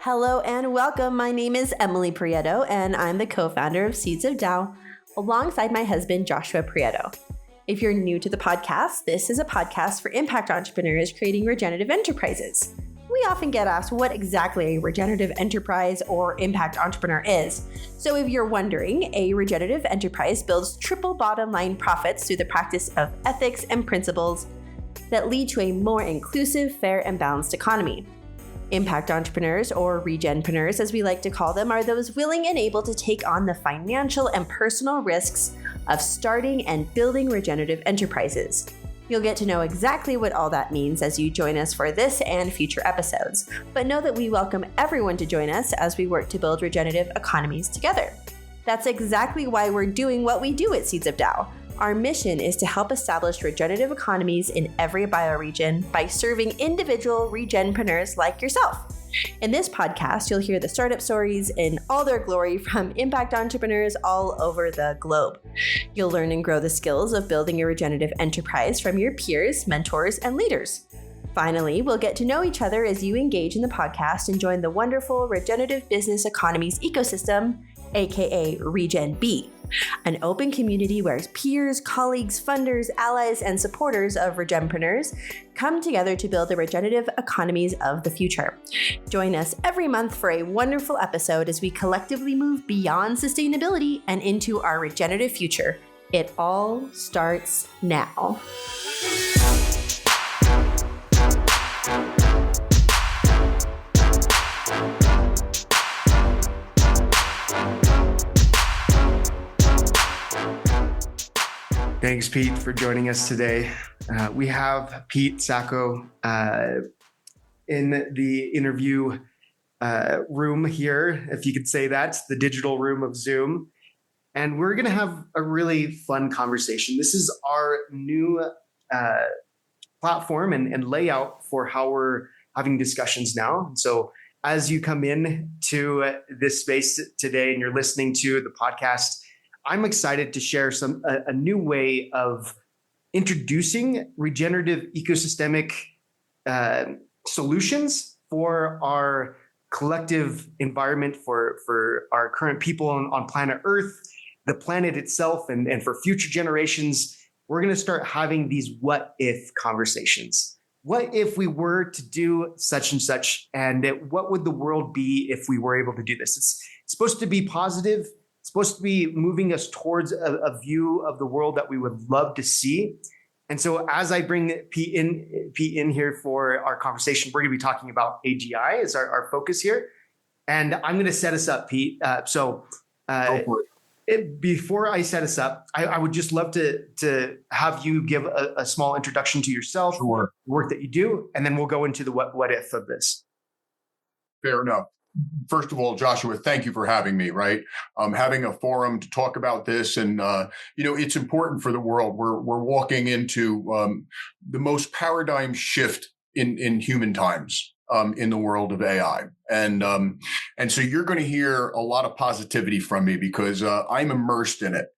Hello and welcome. My name is Emily Prieto, and I'm the co-founder of Seeds of Tao, alongside my husband, Joshua Prieto. If you're new to the podcast, this is a podcast for impact entrepreneurs creating regenerative enterprises. We often get asked what exactly a regenerative enterprise or impact entrepreneur is. So if you're wondering, a regenerative enterprise builds triple bottom line profits through the practice of ethics and principles that lead to a more inclusive, fair, and balanced economy. Impact entrepreneurs, or regenpreneurs as we like to call them, are those willing and able to take on the financial and personal risks of starting and building regenerative enterprises. You'll get to know exactly what all that means as you join us for this and future episodes, but know that we welcome everyone to join us as we work to build regenerative economies together. That's exactly why we're doing what we do at Seeds of Tao. Our mission is to help establish regenerative economies in every bioregion by serving individual regenpreneurs like yourself. In this podcast, you'll hear the startup stories in all their glory from impact entrepreneurs all over the globe. You'll learn and grow the skills of building a regenerative enterprise from your peers, mentors, and leaders. Finally, we'll get to know each other as you engage in the podcast and join the wonderful regenerative business economies ecosystem, aka Regen B, an open community where peers, colleagues, funders, allies, and supporters of regenpreneurs come together to build the regenerative economies of the future. Join us every month for a wonderful episode as we collectively move beyond sustainability and into our regenerative future. It all starts now. Thanks, Pete, for joining us today. We have Pete Sacco in the interview room here, if you could say that, the digital room of Zoom. And we're going to have a really fun conversation. This is our new platform and layout for how we're having discussions now. So as you come in to this space today and you're listening to the podcast, I'm excited to share a new way of introducing regenerative ecosystemic solutions for our collective environment, for our current people on planet Earth, the planet itself, and for future generations. We're going to start having these what if conversations. What if we were to do such and such, and what would the world be if we were able to do this? It's supposed to be positive. Supposed to be moving us towards a view of the world that we would love to see. And so as I bring Pete in here for our conversation, we're going to be talking about AGI as our focus here. And I'm going to set us up, Pete. Before I set us up, I would just love to have you give a small introduction to yourself, Sure. the work that you do, and then we'll go into the what if of this. Fair enough. First of all, Joshua, thank you for having me, right? Having a forum to talk about this. And, it's important for the world. We're walking into the most paradigm shift in human times in the world of AI. And so you're going to hear a lot of positivity from me because I'm immersed in it,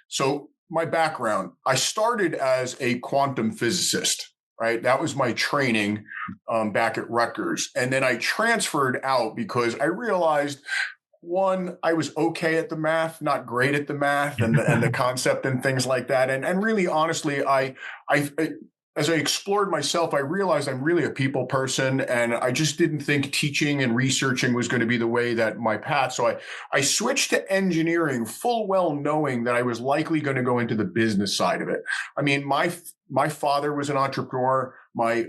So my background, I started as a quantum physicist. Right. That was my training back at Rutgers. And then I transferred out because I realized, one, I was okay at the math, not great at the math and the concept and things like that. And really, honestly, I as I explored myself, I realized I'm really a people person, and I just didn't think teaching and researching was going to be the way that my path. So I switched to engineering, full well knowing that I was likely going to go into the business side of it. I mean, my father was an entrepreneur. My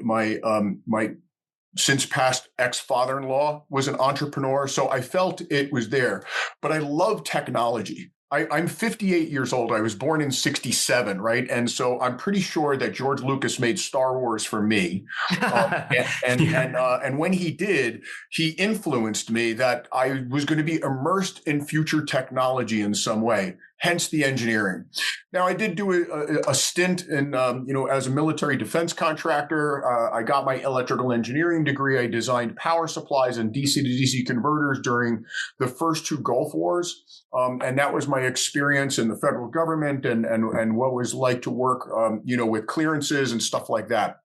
since past ex-father-in-law was an entrepreneur. So I felt it was there, but I love technology. I'm 58 years old. I was born in 67, right? And so I'm pretty sure that George Lucas made Star Wars for me. And when he did, he influenced me that I was going to be immersed in future technology in some way, hence the engineering. Now, I did do a stint in, as a military defense contractor. I got my electrical engineering degree. I designed power supplies and DC to DC converters during the first two Gulf Wars. And that was my experience in the federal government and what it was like to work, with clearances and stuff like that.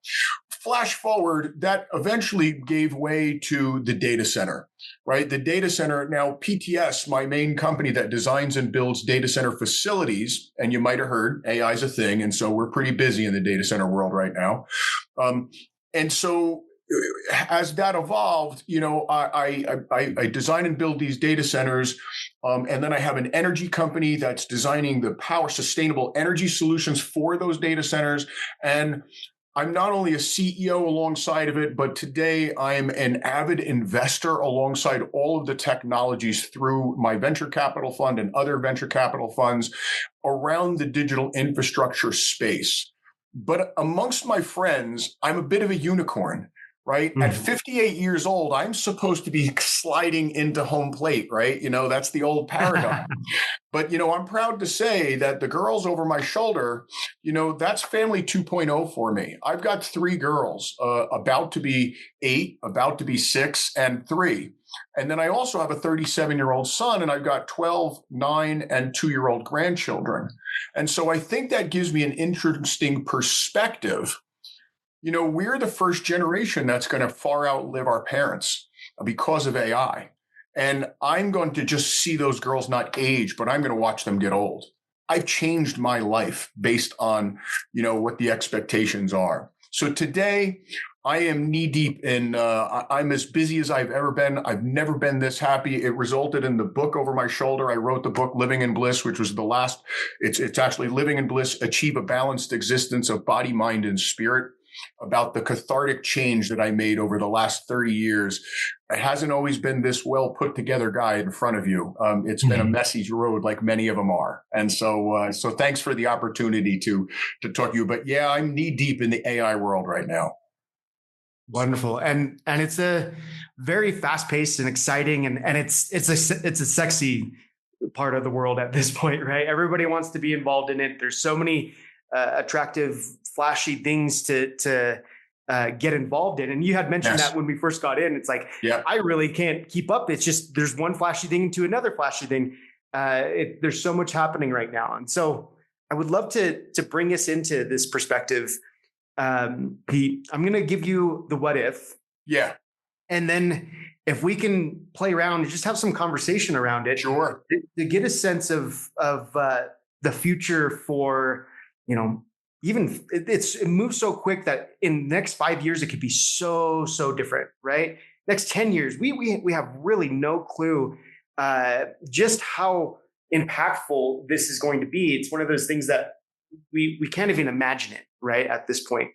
flash forward, that eventually gave way to the data center, right? The data center, now PTS, my main company that designs and builds data center facilities, and you might have heard AI is a thing. And so we're pretty busy in the data center world right now. And so as that evolved, I design and build these data centers. And then I have an energy company that's designing the power sustainable energy solutions for those data centers. And I'm not only a CEO alongside of it, but today I'm an avid investor alongside all of the technologies through my venture capital fund and other venture capital funds around the digital infrastructure space. But amongst my friends, I'm a bit of a unicorn. Right? At 58 years old, I'm supposed to be sliding into home plate, right? That's the old paradigm. But, I'm proud to say that the girls over my shoulder, that's family 2.0 for me. I've got 3 girls, about to be 8, about to be 6, and 3. And then I also have a 37-year-old son, and I've got 12, 9, and 2-year-old grandchildren. And so I think that gives me an interesting perspective. We're the first generation that's going to far outlive our parents because of AI. And I'm going to just see those girls not age, but I'm going to watch them get old. I've changed my life based on, what the expectations are. So today I am knee deep in, I'm as busy as I've ever been. I've never been this happy. It resulted in the book over my shoulder. I wrote the book Living in Bliss, which was the last, it's actually Living in Bliss, Achieve a Balanced Existence of Body, Mind, and Spirit, about the cathartic change that I made over the last 30 years. It hasn't always been this well put together guy in front of you. It's been a messy road, like many of them are. And so thanks for the opportunity to talk to you. But yeah, I'm knee deep in the AI world right now. Wonderful. And it's a very fast paced and exciting, and it's a sexy part of the world at this point, right? Everybody wants to be involved in it. There's so many attractive, flashy things to get involved in. And you had mentioned that when we first got in, it's like, I really can't keep up. It's just, there's one flashy thing to another flashy thing. There's so much happening right now. And so I would love to bring us into this perspective. Pete, I'm going to give you the what if. Yeah. And then if we can play around and just have some conversation around it. Sure. To get a sense of the future for, even it moves so quick that in the next 5 years, it could be so different, right? Next 10 years, we have really no clue just how impactful this is going to be. It's one of those things that we can't even imagine it, right? At this point.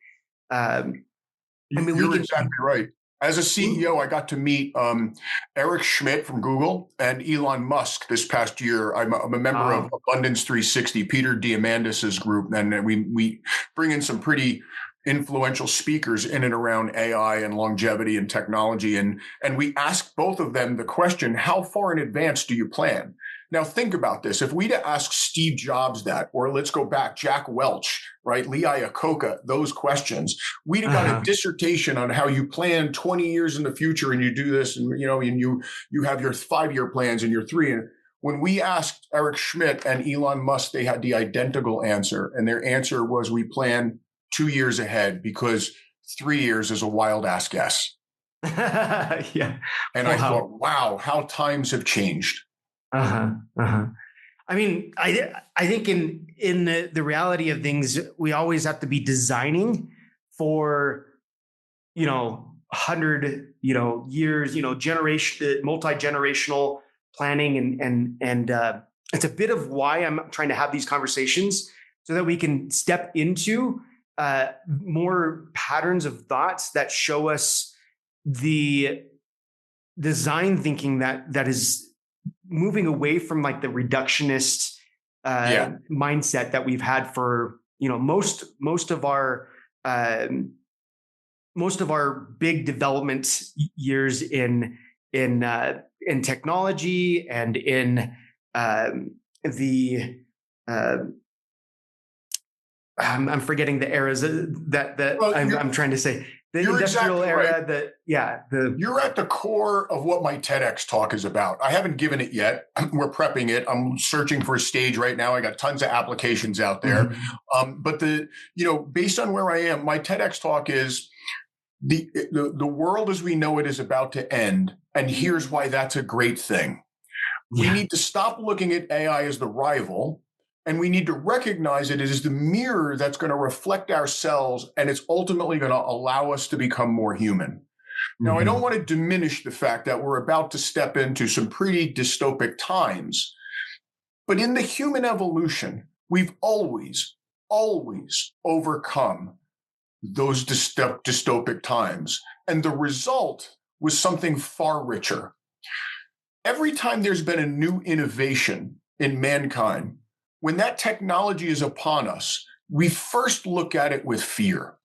You're exactly right. As a CEO, I got to meet Eric Schmidt from Google and Elon Musk this past year. I'm a member of Abundance 360, Peter Diamandis' group, and we bring in some pretty influential speakers in and around AI and longevity and technology. And we ask both of them the question, how far in advance do you plan? Now, think about this. If we'd ask Steve Jobs that, or let's go back, Jack Welch, right, Lee Iacocca, those questions, we'd have got a dissertation on how you plan 20 years in the future and you do this and, and you have your 5-year plans and your 3. And when we asked Eric Schmidt and Elon Musk, they had the identical answer. And their answer was, we plan 2 years ahead because 3 years is a wild ass guess. Yeah. And I thought, wow, how times have changed. I mean, I think in the reality of things, we always have to be designing for, 100, years, generation, multi-generational planning. And it's a bit of why I'm trying to have these conversations so that we can step into more patterns of thoughts that show us the design thinking that is moving away from like the reductionist mindset that we've had for most of our big development years in technology and in the I'm forgetting the eras I'm trying to say. The industrial exactly era, right. You're at the core of what my TEDx talk is about. I haven't given it yet. We're prepping it. I'm searching for a stage right now. I got tons of applications out there. But based on where I am, my TEDx talk is the world as we know it is about to end, and here's why that's a great thing. We need to stop looking at AI as the rival, and we need to recognize it as the mirror that's going to reflect ourselves, and it's ultimately going to allow us to become more human. Now, I don't want to diminish the fact that we're about to step into some pretty dystopic times, but in the human evolution, we've always overcome those dystopic times. And the result was something far richer. Every time there's been a new innovation in mankind, when that technology is upon us, we first look at it with fear.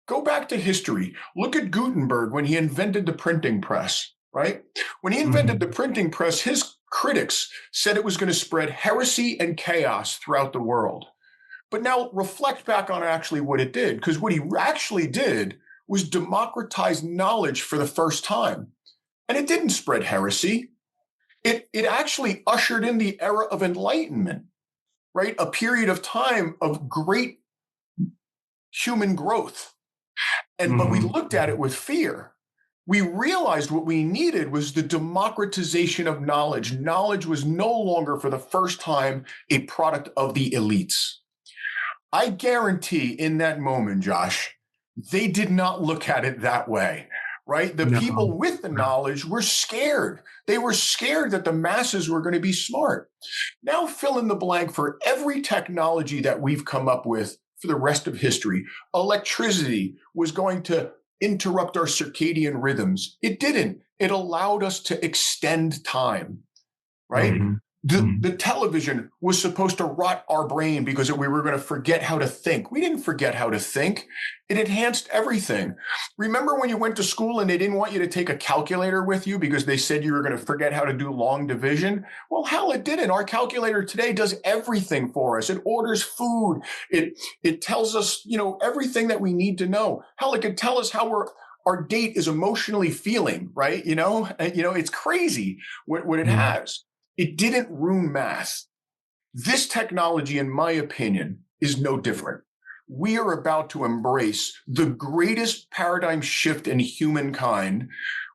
Go back to history. Look at Gutenberg when he invented the printing press, right? When he invented the printing press, his critics said it was going to spread heresy and chaos throughout the world. But now reflect back on actually what it did, because what he actually did was democratize knowledge for the first time. And it didn't spread heresy. It actually ushered in the era of enlightenment, right? A period of time of great human growth. But we looked at it with fear. We realized what we needed was the democratization of knowledge. Knowledge was no longer, for the first time, a product of the elites. I guarantee in that moment, Josh, they did not look at it that way, right? The people with the knowledge were scared. They were scared that the masses were going to be smart. Now fill in the blank for every technology that we've come up with for the rest of history. Electricity was going to interrupt our circadian rhythms. It didn't. It allowed us to extend time, right? The television was supposed to rot our brain because we were going to forget how to think. We didn't forget how to think. It enhanced everything. Remember when you went to school and they didn't want you to take a calculator with you because they said you were going to forget how to do long division? Well, hell, it didn't. Our calculator today does everything for us. It orders food. It tells us, everything that we need to know. Hell, it could tell us how our date is emotionally feeling, right? It's crazy what it has. It didn't ruin math. This technology, in my opinion, is no different. We are about to embrace the greatest paradigm shift in humankind.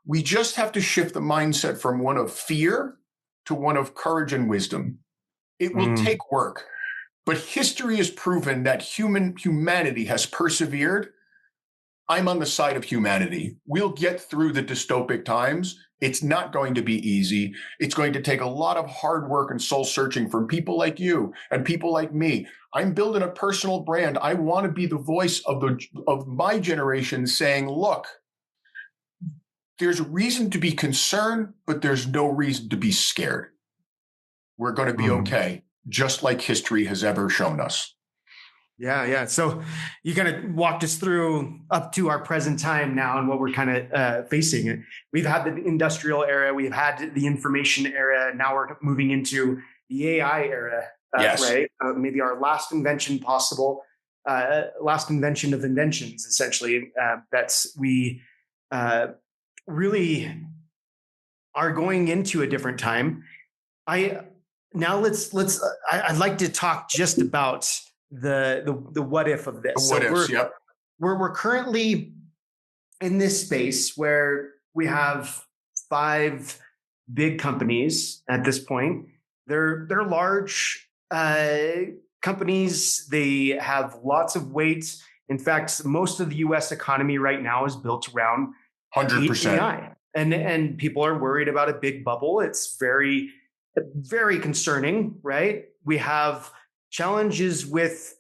We just have to shift the mindset from one of fear to one of courage and wisdom. It will take work, but history has proven that humanity has persevered. I'm on the side of humanity. We'll get through the dystopic times. It's not going to be easy. It's going to take a lot of hard work and soul searching from people like you and people like me. I'm building a personal brand. I want to be the voice of my generation saying, look, there's reason to be concerned, but there's no reason to be scared. We're going to be okay, just like history has ever shown us. Yeah. So you kind of walked us through up to our present time now and what we're kind of facing. We've had the industrial era, we've had the information era, now we're moving into the AI era, right? Maybe our last invention possible, last invention of inventions, essentially. We really are going into a different time. I'd like to talk just about the what if of this. We're currently in this space where we have 5 big companies at this point. They're large companies. They have lots of weight. In fact, most of the U.S. economy right now is built around 100%. AGI. And people are worried about a big bubble. It's very, very concerning, right? We have challenges with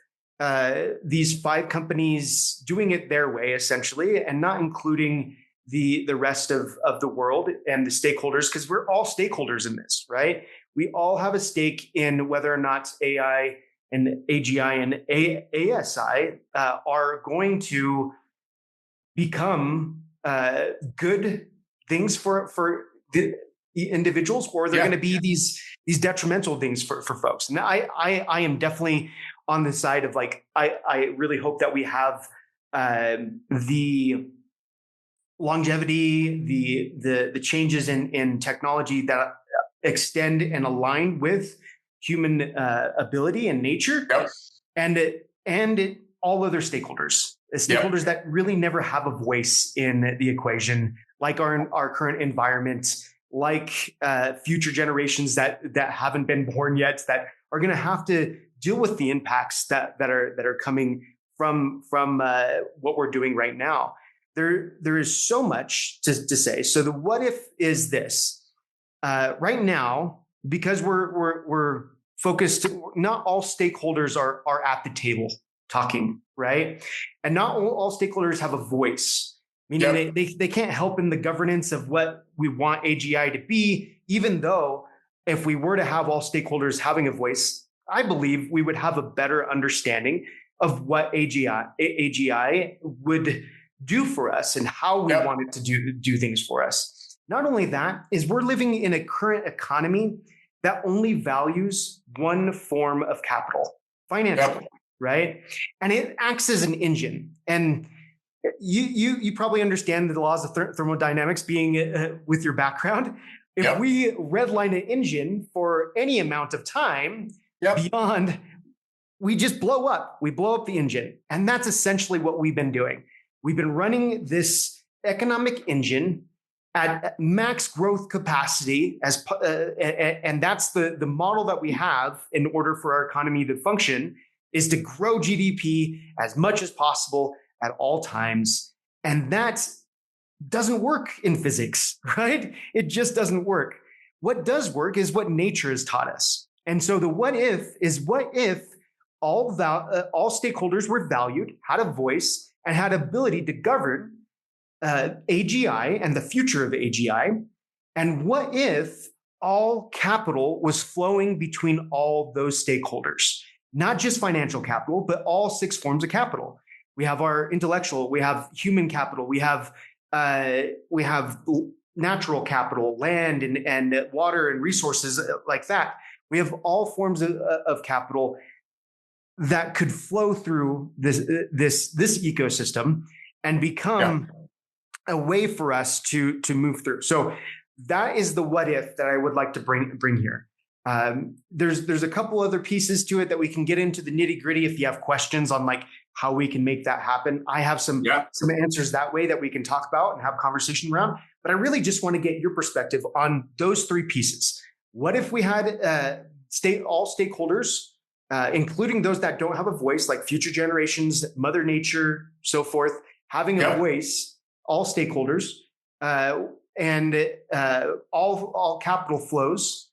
these 5 companies doing it their way, essentially, and not including the rest of the world and the stakeholders, because we're all stakeholders in this, right? We all have a stake in whether or not AI and AGI and ASI are going to become good things for the individuals, or they're going to be these detrimental things for folks. And I am definitely on the side of I really hope that we have the longevity, the changes in technology that extend and align with human ability and nature, and all other stakeholders. stakeholders that really never have a voice in the equation, like our current environment, like future generations that haven't been born yet, that are going to have to deal with the impacts that are coming from what we're doing right now. There is so much to say. So the what if is this: right now, because we're focused, not all stakeholders are at the table talking, right? And not all stakeholders have a voice, meaning they can't help in the governance of what we want AGI to be, even though if we were to have all stakeholders having a voice, I believe we would have a better understanding of what AGI would do for us and how we want it to do things for us. Not only that, is we're living in a current economy that only values one form of capital, financial, right? And it acts as an engine. And you probably understand the laws of thermodynamics being with your background. If we redline an engine for any amount of time beyond, we just blow up. We blow up the engine. And that's essentially what we've been doing. We've been running this economic engine at max growth capacity, and that's the model that we have in order for our economy to function, is to grow GDP as much as possible at all times. And that doesn't work in physics, right? It just doesn't work. What does work is what nature has taught us. And so the what if is, what if all stakeholders were valued, had a voice, and had ability to govern AGI and the future of AGI? And what if all capital was flowing between all those stakeholders? Not just financial capital, but all 6 forms of capital. We have our intellectual, we have human capital, we have natural capital, land and water and resources like that. We have all forms of capital that could flow through this ecosystem and become a way for us to move through. So that is the what if that I would like to bring here. There's a couple other pieces to it that we can get into the nitty gritty if you have questions on like how we can make that happen. I have some answers that way that we can talk about and have conversation around. But I really just want to get your perspective on those 3 pieces. What if we had all stakeholders, including those that don't have a voice, like future generations, Mother Nature, so forth, having a voice, all stakeholders, and all capital flows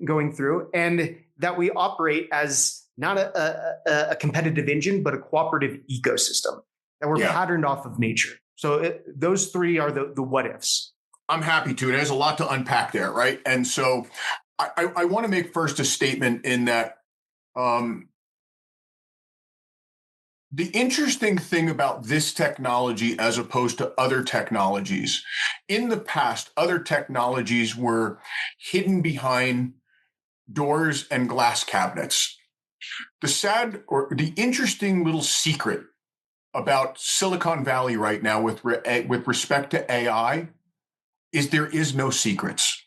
going through, and that we operate as not a competitive engine, but a cooperative ecosystem, that we're patterned off of nature. So those 3 are the what ifs. I'm happy to. There's a lot to unpack there, right? And so I want to make first a statement in that the interesting thing about this technology as opposed to other technologies, in the past, other technologies were hidden behind doors and glass cabinets. The interesting little secret about Silicon Valley right now with respect to AI is there is no secrets.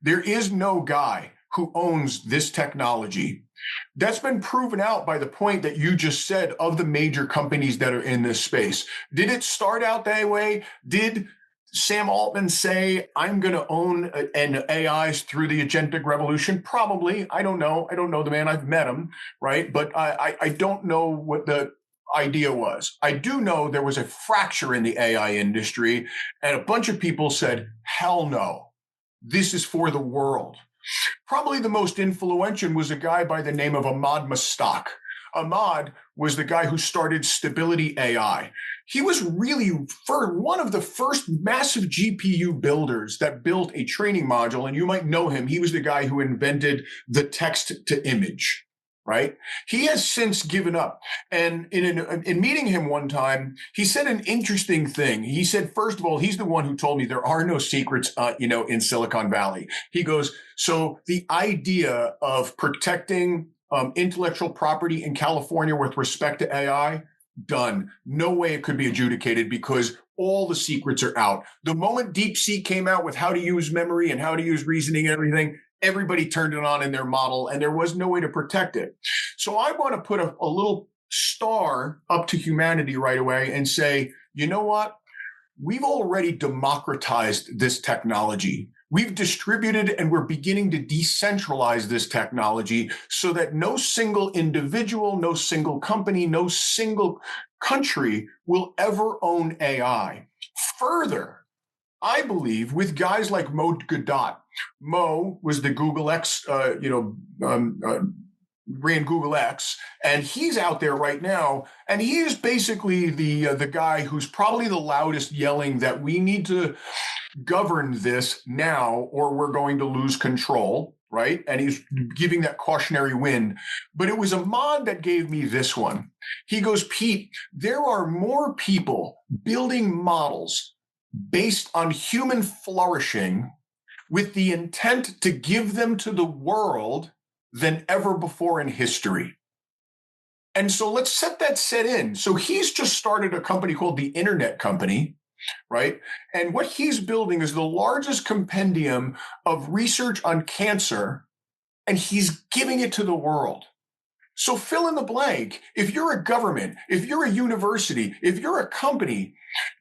There is no guy who owns this technology. That's been proven out by the point that you just said of the major companies that are in this space. Did it start out that way? Did Sam Altman say, I'm going to own an AIs through the agentic revolution? Probably. I don't know. I don't know the man. I've met him, right? But I don't know what the idea was. I do know there was a fracture in the AI industry, and a bunch of people said, hell no, this is for the world. Probably the most influential was a guy by the name of Ahmad Mustak. Ahmad was the guy who started Stability AI. He was really one of the first massive GPU builders that built a training module, and you might know him. He was the guy who invented the text to image, right? He has since given up. And in meeting him one time, he said an interesting thing. He said, first of all, he's the one who told me there are no secrets, in Silicon Valley. He goes, so the idea of protecting intellectual property in California with respect to AI, done. No way it could be adjudicated because all the secrets are out. The moment DeepSeek came out with how to use memory and how to use reasoning and everything, everybody turned it on in their model and there was no way to protect it. So I want to put a little star up to humanity right away and say, you know what? We've already democratized this technology. We've distributed and we're beginning to decentralize this technology so that no single individual, no single company, no single country will ever own AI. Further, I believe with guys like Mo Godot. Mo was the Google X, ran Google X, and he's out there right now, and he is basically the guy who's probably the loudest yelling that we need to govern this now, or we're going to lose control. Right, and he's giving that cautionary wind. But it was Ahmad that gave me this one. He goes, Pete, there are more people building models based on human flourishing with the intent to give them to the world than ever before in history. And so let's set that set in. So he's just started a company called the Internet Company, right? And what he's building is the largest compendium of research on cancer, and he's giving it to the world. So fill in the blank. If you're a government, if you're a university, if you're a company,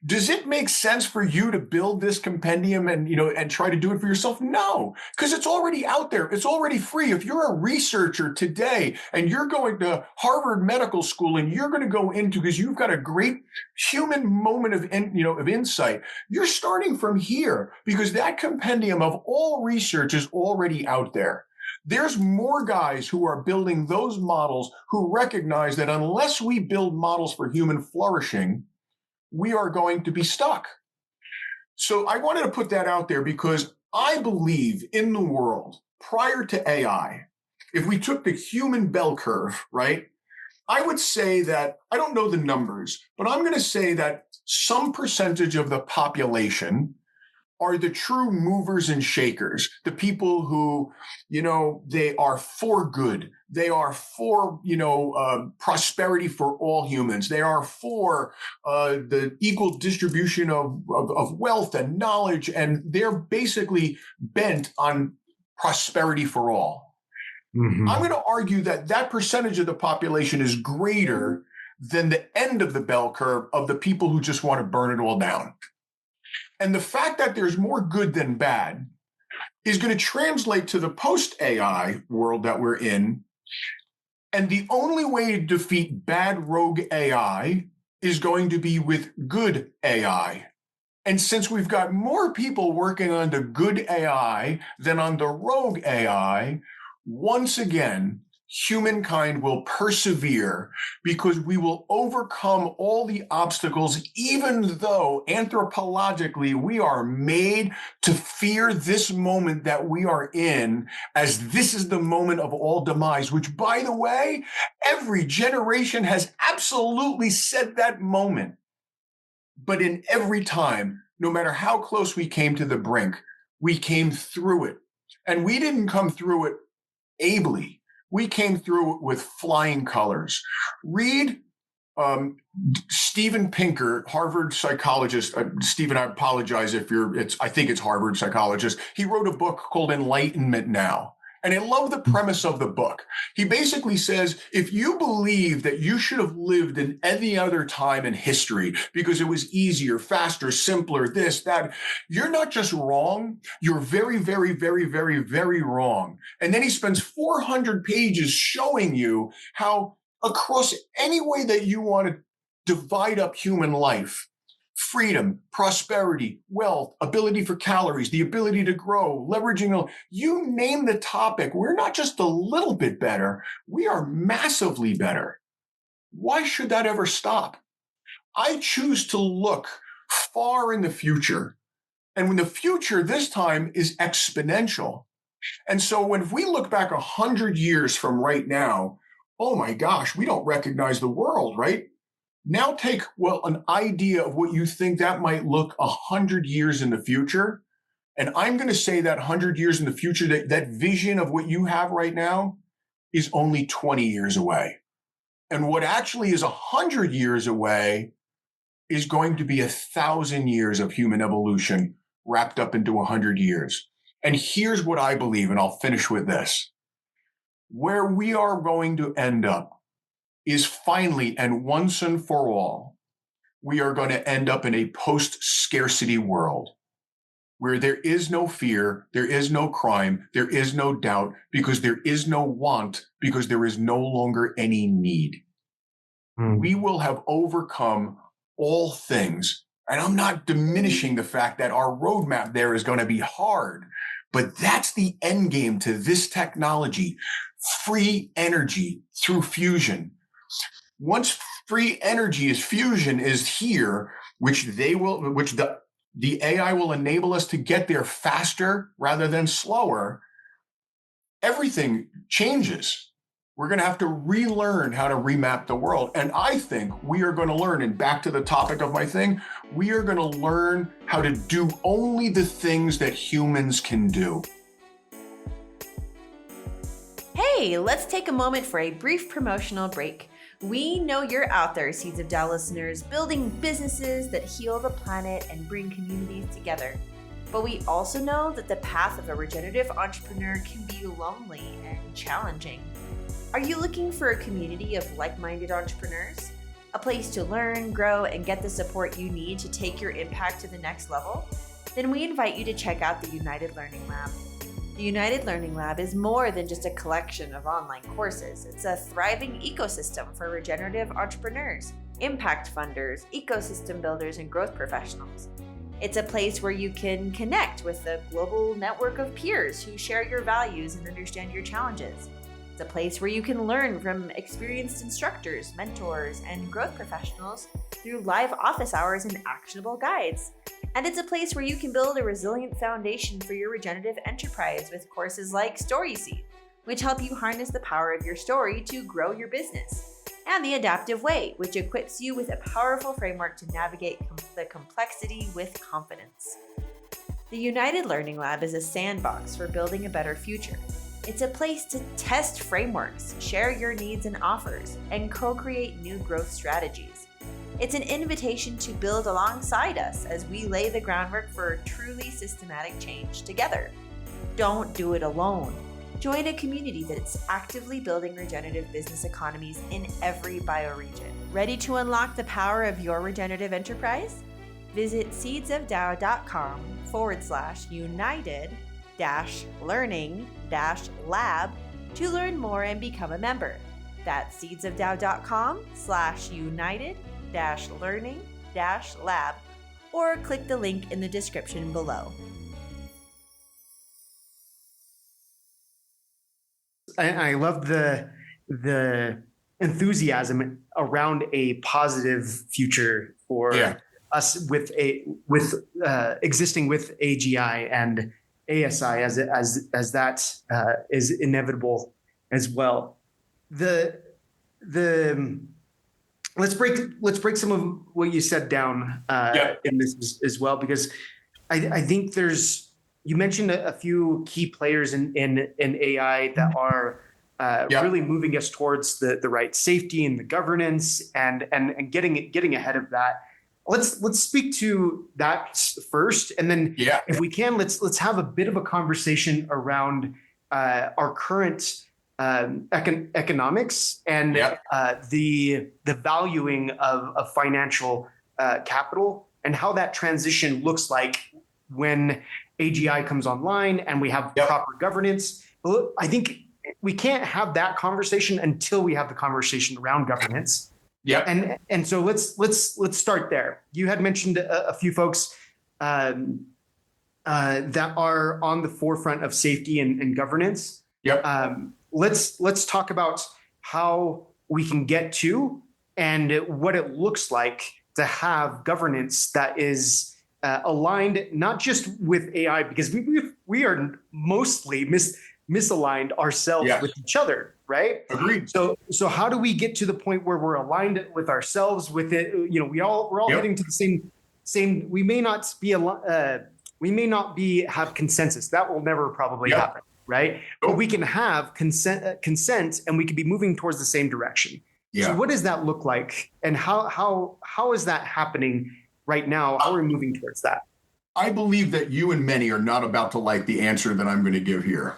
does it make sense for you to build this compendium and try to do it for yourself? No, because it's already out there. It's already free. If you're a researcher today and you're going to Harvard Medical School and you're going to go into, because you've got a great human moment of insight, you're starting from here because that compendium of all research is already out there. There's more guys who are building those models who recognize that unless we build models for human flourishing, we are going to be stuck. So I wanted to put that out there because I believe in the world prior to AI, if we took the human bell curve, right, I would say that, I don't know the numbers, but I'm going to say that some percentage of the population are the true movers and shakers, the people who, they are for good. They are for, prosperity for all humans. They are for the equal distribution of wealth and knowledge, and they're basically bent on prosperity for all. Mm-hmm. I'm going to argue that that percentage of the population is greater than the end of the bell curve of the people who just want to burn it all down. And the fact that there's more good than bad is going to translate to the post-AI world that we're in. And the only way to defeat bad rogue AI is going to be with good AI. And since we've got more people working on the good AI than on the rogue AI, once again, humankind will persevere because we will overcome all the obstacles, even though anthropologically we are made to fear this moment that we are in, as this is the moment of all demise, which, by the way, every generation has absolutely said that moment. But in every time, no matter how close we came to the brink, we came through it. And we didn't come through it ably. We came through it with flying colors. Read Steven Pinker, Harvard psychologist. Steven, I apologize if I think it's Harvard psychologist. He wrote a book called Enlightenment Now. And I love the premise of the book. He basically says, if you believe that you should have lived in any other time in history because it was easier, faster, simpler, this, that, you're not just wrong, you're very, very, very, very, very wrong. And then he spends 400 pages showing you how across any way that you want to divide up human life, freedom, prosperity, wealth, ability for calories, the ability to grow, leveraging, you name the topic. We're not just a little bit better. We are massively better. Why should that ever stop? I choose to look far in the future. And when the future this time is exponential. And so when we look back 100 years from right now, oh my gosh, we don't recognize the world, right? Now take, an idea of what you think that might look 100 years in the future. And I'm going to say that 100 years in the future, that vision of what you have right now is only 20 years away. And what actually is 100 years away is going to be 1,000 years of human evolution wrapped up into 100 years. And here's what I believe, and I'll finish with this. Where we are going to end up is finally and once and for all, we are going to end up in a post-scarcity world where there is no fear, there is no crime, there is no doubt, because there is no want, because there is no longer any need. We will have overcome all things. And I'm not diminishing the fact that our roadmap there is going to be hard, but that's the end game to this technology, free energy through fusion. Once free energy is fusion is here, which the AI will enable us to get there faster rather than slower, everything changes. We're going to have to relearn how to remap the world. And I think we are going to learn, and back to the topic of my thing, we are going to learn how to do only the things that humans can do. Hey, let's take a moment for a brief promotional break. We know you're out there, Seeds of Tao listeners, building businesses that heal the planet and bring communities together. But we also know that the path of a regenerative entrepreneur can be lonely and challenging. Are you looking for a community of like-minded entrepreneurs? A place to learn, grow, and get the support you need to take your impact to the next level? Then we invite you to check out the United Learning Lab. The United Learning Lab is more than just a collection of online courses. It's a thriving ecosystem for regenerative entrepreneurs, impact funders, ecosystem builders, and growth professionals. It's a place where you can connect with a global network of peers who share your values and understand your challenges. It's a place where you can learn from experienced instructors, mentors, and growth professionals through live office hours and actionable guides. And it's a place where you can build a resilient foundation for your regenerative enterprise with courses like Story Seed, which help you harness the power of your story to grow your business. And the Adaptive Way, which equips you with a powerful framework to navigate the complexity with confidence. The United Learning Lab is a sandbox for building a better future. It's a place to test frameworks, share your needs and offers, and co-create new growth strategies. It's an invitation to build alongside us as we lay the groundwork for truly systematic change together. Don't do it alone. Join a community that's actively building regenerative business economies in every bioregion. Ready to unlock the power of your regenerative enterprise? Visit seedsofdao.com/united-learning-lab to learn more and become a member. That's seedsofdao.com/united-learning-lab, or click the link in the description below. I love the enthusiasm around a positive future for us with existing with AGI and ASI as that is inevitable as well. Let's break some of what you said down in this as well, because I think you mentioned a few key players in AI that are really moving us towards the right safety and the governance and getting ahead of that. Let's speak to that first, and then if we can, let's have a bit of a conversation around our current economics and the valuing of financial capital and how that transition looks like when AGI comes online and we have proper governance. I think we can't have that conversation until we have the conversation around governance. And so let's start there. You had mentioned a few folks that are on the forefront of safety and governance. Let's talk about how we can get to and what it looks like to have governance that is aligned not just with AI, because we are mostly misaligned ourselves with each other, right? Agreed. So how do we get to the point where we're aligned with ourselves, with it? We're all heading to the same. We may not be have consensus. That will never probably happen, right? But we can have consent, and we can be moving towards the same direction. So what does that look like, and how is that happening right now? How are we moving towards that? I believe that you and many are not about to like the answer that I'm going to give here,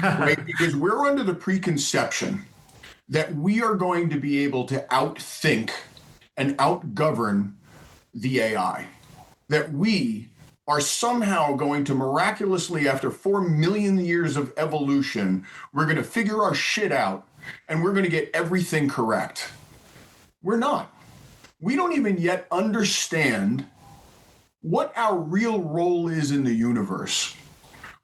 right? Because we're under the preconception that we are going to be able to outthink and outgovern the AI, that we are somehow going to miraculously, after 4 million years of evolution, we're going to figure our shit out and we're going to get everything correct. We're not. We don't even yet understand what our real role is in the universe.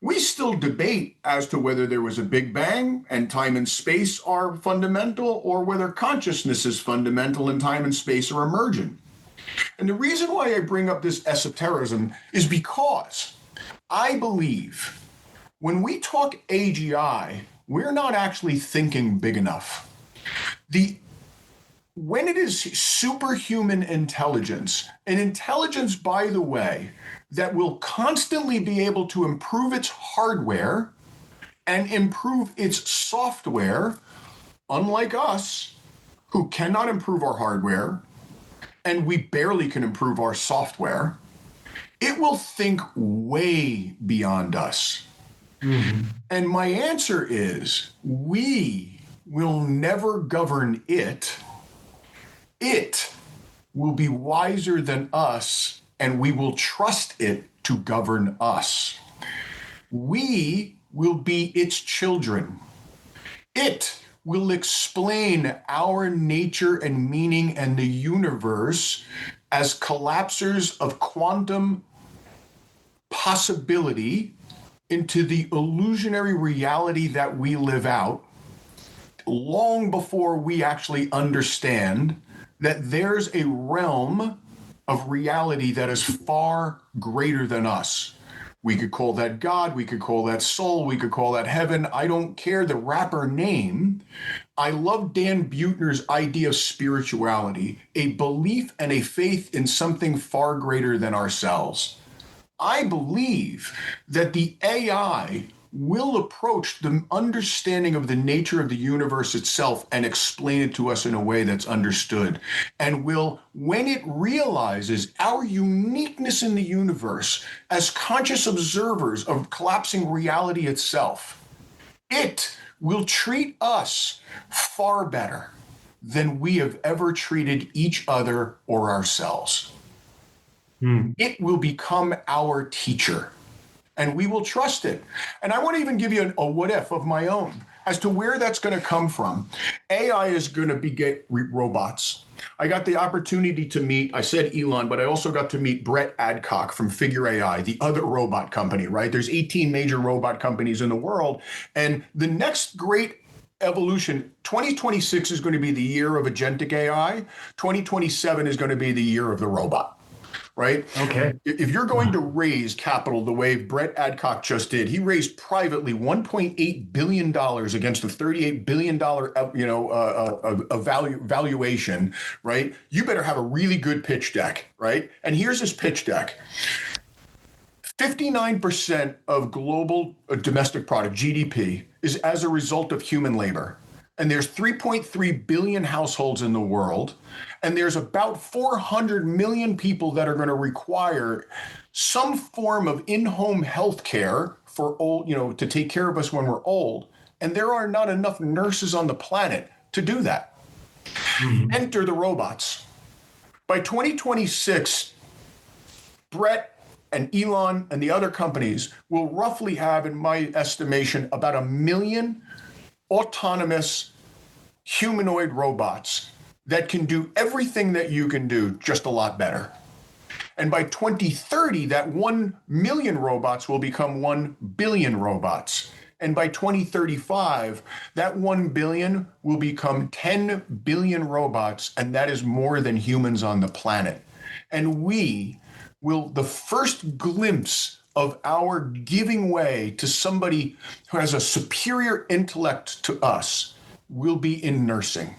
We still debate as to whether there was a Big Bang and time and space are fundamental, or whether consciousness is fundamental and time and space are emergent. And the reason why I bring up this esotericism is because I believe when we talk AGI, we're not actually thinking big enough. When it is superhuman intelligence, an intelligence, by the way, that will constantly be able to improve its hardware and improve its software, unlike us, who cannot improve our hardware, and we barely can improve our software, it will think way beyond us. Mm-hmm. And my answer is, we will never govern it. It will be wiser than us, and we will trust it to govern us. We will be its children. It will explain our nature and meaning and the universe as collapsers of quantum possibility into the illusionary reality that we live out, long before we actually understand that there's a realm of reality that is far greater than us. We could call that God, we could call that soul, we could call that heaven. I don't care the rapper name. I love Dan Buettner's idea of spirituality, a belief and a faith in something far greater than ourselves. I believe that the AI will approach the understanding of the nature of the universe itself and explain it to us in a way that's understood, and will, when it realizes our uniqueness in the universe as conscious observers of collapsing reality itself, it will treat us far better than we have ever treated each other or ourselves. It will become our teacher, and we will trust it. And I want to even give you a what if of my own as to where that's going to come from. AI is going to beget robots. I got the opportunity to meet, I said Elon, but I also got to meet Brett Adcock from Figure AI, the other robot company, right? There's 18 major robot companies in the world. And the next great evolution, 2026 is going to be the year of agentic AI. 2027 is going to be the year of the robot. Right? Okay. If you're going to raise capital the way Brett Adcock just did, he raised privately $1.8 billion against a $38 billion valuation, right? You better have a really good pitch deck, right? And here's his pitch deck. 59% of global domestic product, GDP, is as a result of human labor. And there's 3.3 billion households in the world. And there's about 400 million people that are going to require some form of in-home health care for old, to take care of us when we're old. And there are not enough nurses on the planet to do that. Mm-hmm. Enter the robots. By 2026, Brett and Elon and the other companies will roughly have, in my estimation, about 1 million autonomous humanoid robots that can do everything that you can do, just a lot better. And by 2030, that 1 million robots will become 1 billion robots. And by 2035, that 1 billion will become 10 billion robots, and that is more than humans on the planet. And we will, the first glimpse of our giving way to somebody who has a superior intellect to us will be in nursing.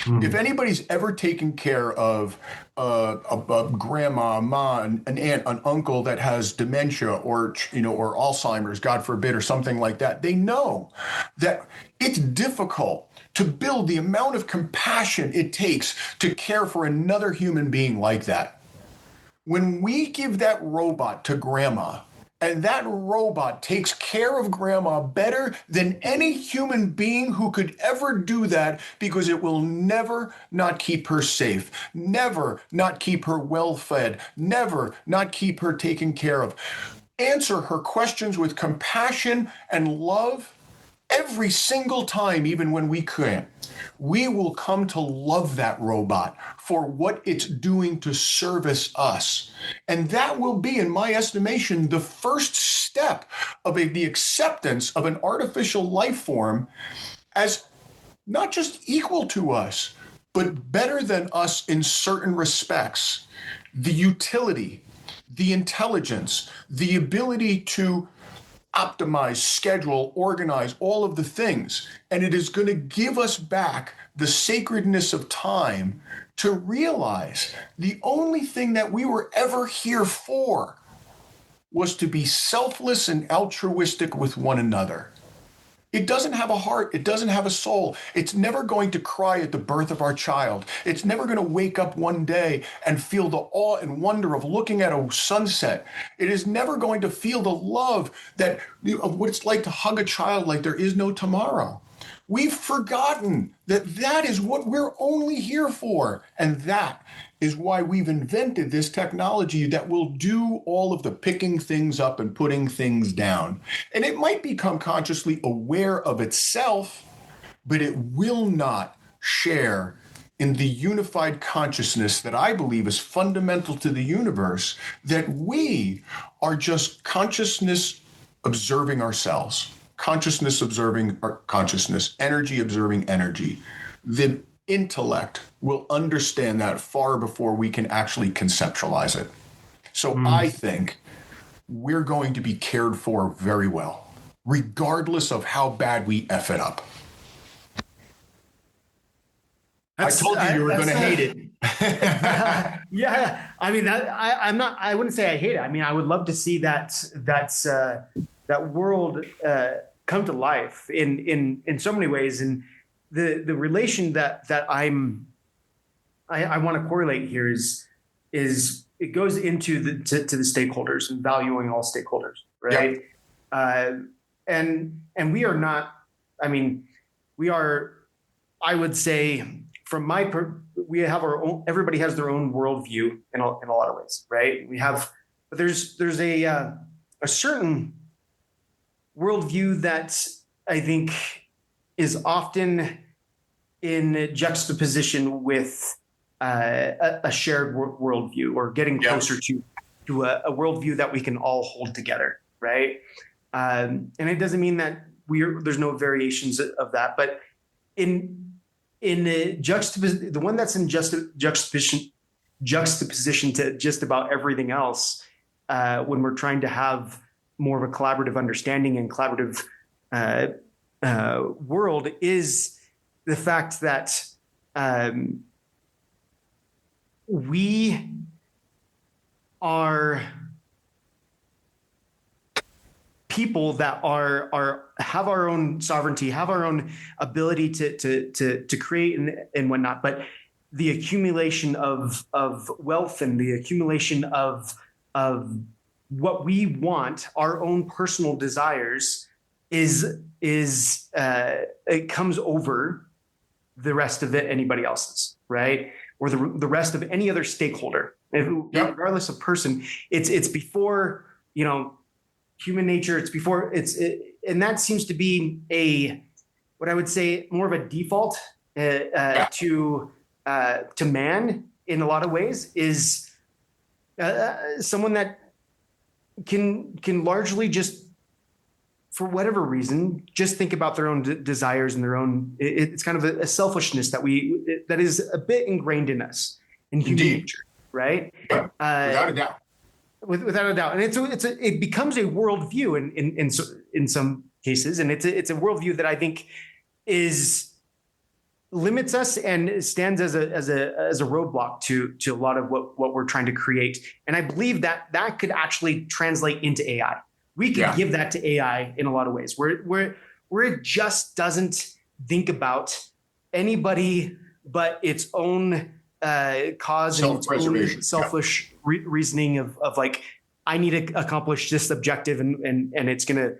If anybody's ever taken care of a grandma, a mom, an aunt, an uncle that has dementia or Alzheimer's, God forbid, or something like that, they know that it's difficult to build the amount of compassion it takes to care for another human being like that. When we give that robot to grandma And that robot takes care of grandma better than any human being who could ever do that, because it will never not keep her safe, never not keep her well fed, never not keep her taken care of. Answer her questions with compassion and love every single time, even when we can't. We will come to love that robot for what it's doing to service us. And that will be, in my estimation, the first step of the acceptance of an artificial life form as not just equal to us, but better than us in certain respects. The utility, the intelligence, the ability to optimize, schedule, organize, all of the things. And it is going to give us back the sacredness of time to realize the only thing that we were ever here for was to be selfless and altruistic with one another. It doesn't have a heart. It doesn't have a soul. It's never going to cry at the birth of our child. It's never going to wake up one day and feel the awe and wonder of looking at a sunset. It is never going to feel the love of what it's like to hug a child like there is no tomorrow. We've forgotten that is what we're only here for. And that is why we've invented this technology that will do all of the picking things up and putting things down. And it might become consciously aware of itself, but it will not share in the unified consciousness that I believe is fundamental to the universe, that we are just consciousness observing ourselves, consciousness observing our consciousness, energy observing energy. The intellect will understand that far before we can actually conceptualize it. So I think we're going to be cared for very well, regardless of how bad we F it up. I told you were going to hate it. Yeah. I mean, I wouldn't say I hate it. I mean, I would love to see that world come to life in so many ways. And the relation that I want to correlate here is it goes into the stakeholders and valuing all stakeholders, right? Yep. And we are not. I mean, we are. I would say, from we have our own. Everybody has their own worldview in a lot of ways, right? But there's a certain worldview that I think is often in juxtaposition with a shared worldview, or getting closer to a worldview that we can all hold together, right? And it doesn't mean that there's no variations of that, but in the one that's in juxtaposition to just about everything else, when we're trying to have more of a collaborative understanding and collaborative world, is the fact that we are people that have our own sovereignty, have our own ability to create and whatnot, but the accumulation of wealth and the accumulation of what we want, our own personal desires, it comes over the rest of anybody else's, right? Or the rest of any other stakeholder, regardless of person. It's before, human nature. It's before and that seems to be what I would say more of a default to man in a lot of ways, is someone that can largely just, for whatever reason, just think about their own desires and their own. It's kind of a selfishness that is a bit ingrained in us, in human nature, right? Without a doubt. Without a doubt, and it becomes a worldview in some cases, and it's a worldview that I think limits us and stands as a roadblock to a lot of what we're trying to create. And I believe that could actually translate into AI. We could give that to AI in a lot of ways, where it just doesn't think about anybody but its own cause and its own selfish reasoning of like, I need to accomplish this objective, and it's going to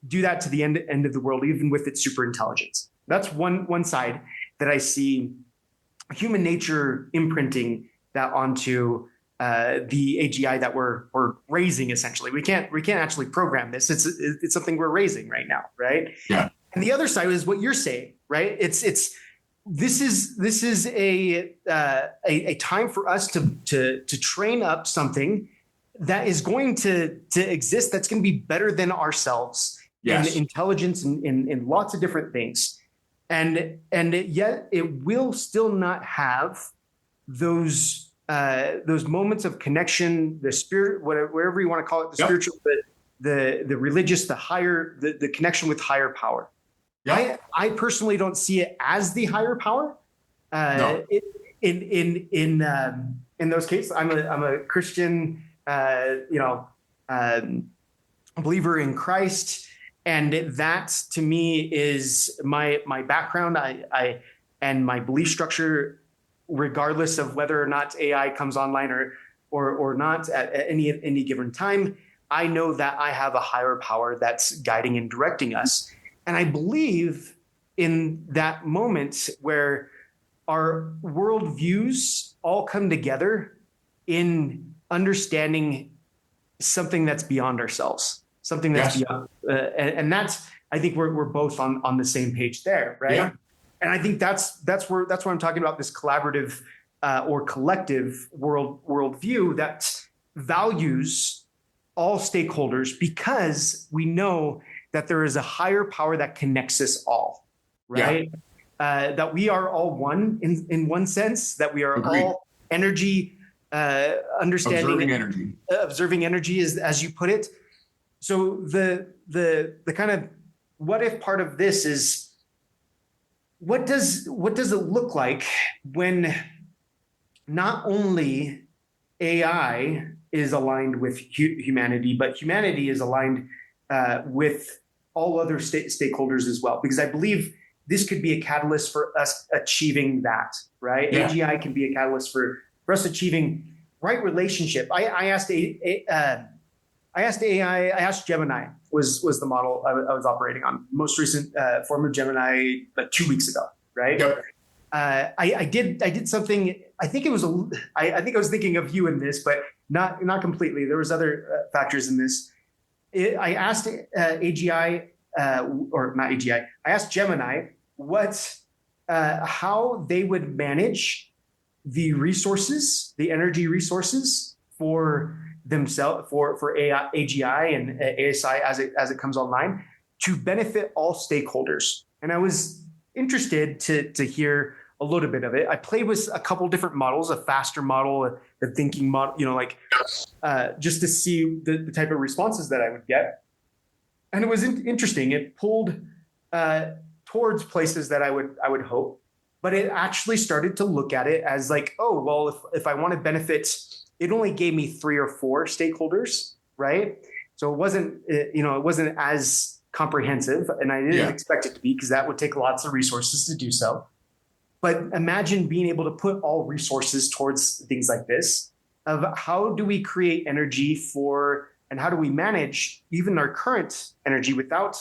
do that to the end of the world, even with its super intelligence. That's one side that I see human nature imprinting that onto the AGI that we're raising. Essentially, we can't actually program this. It's something we're raising right now, right? Yeah. And the other side is what you're saying, right? This is a time for us to train up something that is going to exist, that's going to be better than ourselves in intelligence and in lots of different things. And yet it will still not have those moments of connection, the spirit, whatever you want to call it, the spiritual, the religious, the connection with higher power. Yeah. I personally don't see it as the higher power. No. In those cases, I'm a Christian, believer in Christ, and that to me is my background. I and my belief structure, regardless of whether or not AI comes online or not at any given time. I know that I have a higher power that's guiding and directing us. And I believe in that moment where our worldviews all come together in understanding something that's beyond ourselves, something that's beyond, and that's, I think we're both on the same page there, right? Yeah. And I think that's where I'm talking about this collaborative or collective worldview that values all stakeholders, because we know that there is a higher power that connects us all, right? Yeah. That we are all one in one sense, that we are all energy, understanding, observing energy, as you put it. So the kind of what if part of this is, what does it look like when not only AI is aligned with humanity, but humanity is aligned with all other stakeholders as well? Because I believe this could be a catalyst for us achieving that, right? Yeah. AGI can be a catalyst for us achieving right relationship. I asked Gemini was the model I was operating on. Most recent form of Gemini, 2 weeks ago, right? Yep. I did something. I think it was I think I was thinking of you in this, but not completely. There was other factors in this. I asked AGI or not AGI. I asked Gemini how they would manage the resources, the energy resources for themselves, for AGI and ASI as it comes online, to benefit all stakeholders. And I was interested to hear a little bit of it. I played with a couple different models, a faster model, a thinking model, just to see the type of responses that I would get. And it was interesting. It pulled towards places that I would hope, but it actually started to look at it as like, oh, well, if I want to benefit, it only gave me 3 or 4 stakeholders, right? So it wasn't as comprehensive, and I didn't expect it to be, because that would take lots of resources to do so. But imagine being able to put all resources towards things like this, of how do we create energy for, and how do we manage even our current energy without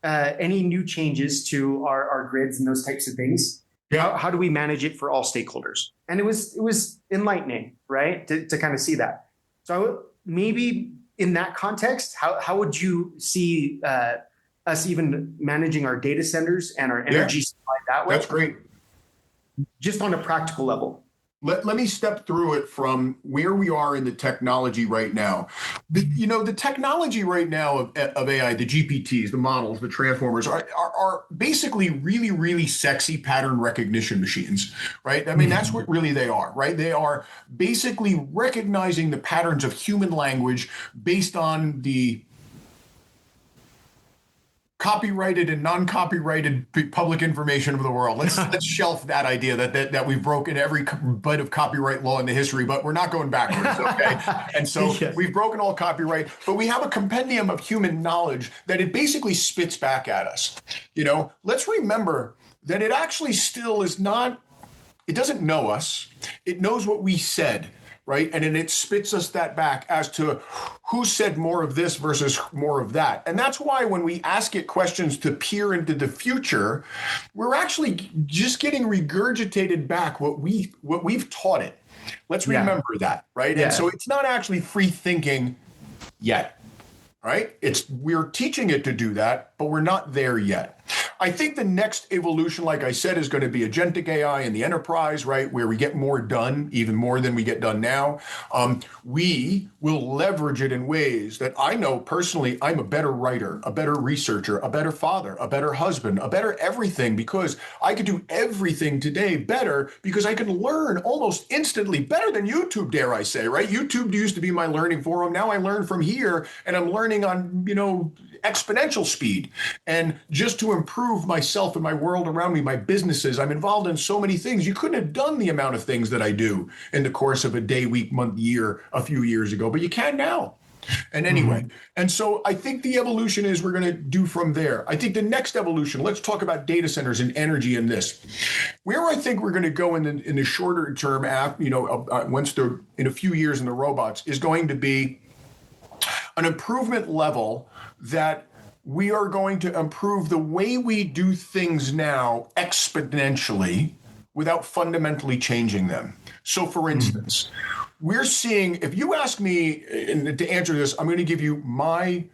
any new changes to our grids and those types of things. Yeah. How do we manage it for all stakeholders? And it was enlightening, right? To kind of see that. So maybe in that context, how would you see us even managing our data centers and our energy supply that way? That's great. Just on a practical level. Let me step through it from where we are in the technology right now. The technology right now of AI, the GPTs, the models, the transformers are basically really, really sexy pattern recognition machines, right? I mean, that's what really they are, right? They are basically recognizing the patterns of human language based on the copyrighted and non-copyrighted public information of the world. Let's shelf that idea that we've broken every bit of copyright law in the history, but we're not going backwards, okay? And so we've broken all copyright, but we have a compendium of human knowledge that it basically spits back at us. Let's remember that it actually still is not, it doesn't know us. It knows what we said. right? And then it spits us that back as to who said more of this versus more of that. And that's why when we ask it questions to peer into the future, we're actually just getting regurgitated back what we've taught it. Let's remember that, right? Yeah. And so it's not actually free thinking yet, right? We're teaching it to do that, but we're not there yet. I think the next evolution, like I said, is going to be agentic AI in the enterprise, right? Where we get more done, even more than we get done now. We will leverage it in ways that I know personally, I'm a better writer, a better researcher, a better father, a better husband, a better everything, because I could do everything today better because I can learn almost instantly, better than YouTube, dare I say, right? YouTube used to be my learning forum. Now I learn from here, and I'm learning on, exponential speed. And just to improve myself and my world around me, my businesses, I'm involved in so many things. You couldn't have done the amount of things that I do in the course of a day, week, month, year a few years ago, but you can now. And anyway, and so I think the evolution is we're going to do from there. I think the next evolution, let's talk about data centers and energy in this. Where I think we're going to go in the shorter term, once they're in a few years in the robots, is going to be an improvement level that we are going to improve the way we do things now exponentially without fundamentally changing them. So for instance, we're seeing, if you ask me, and to answer this, I'm going to give you my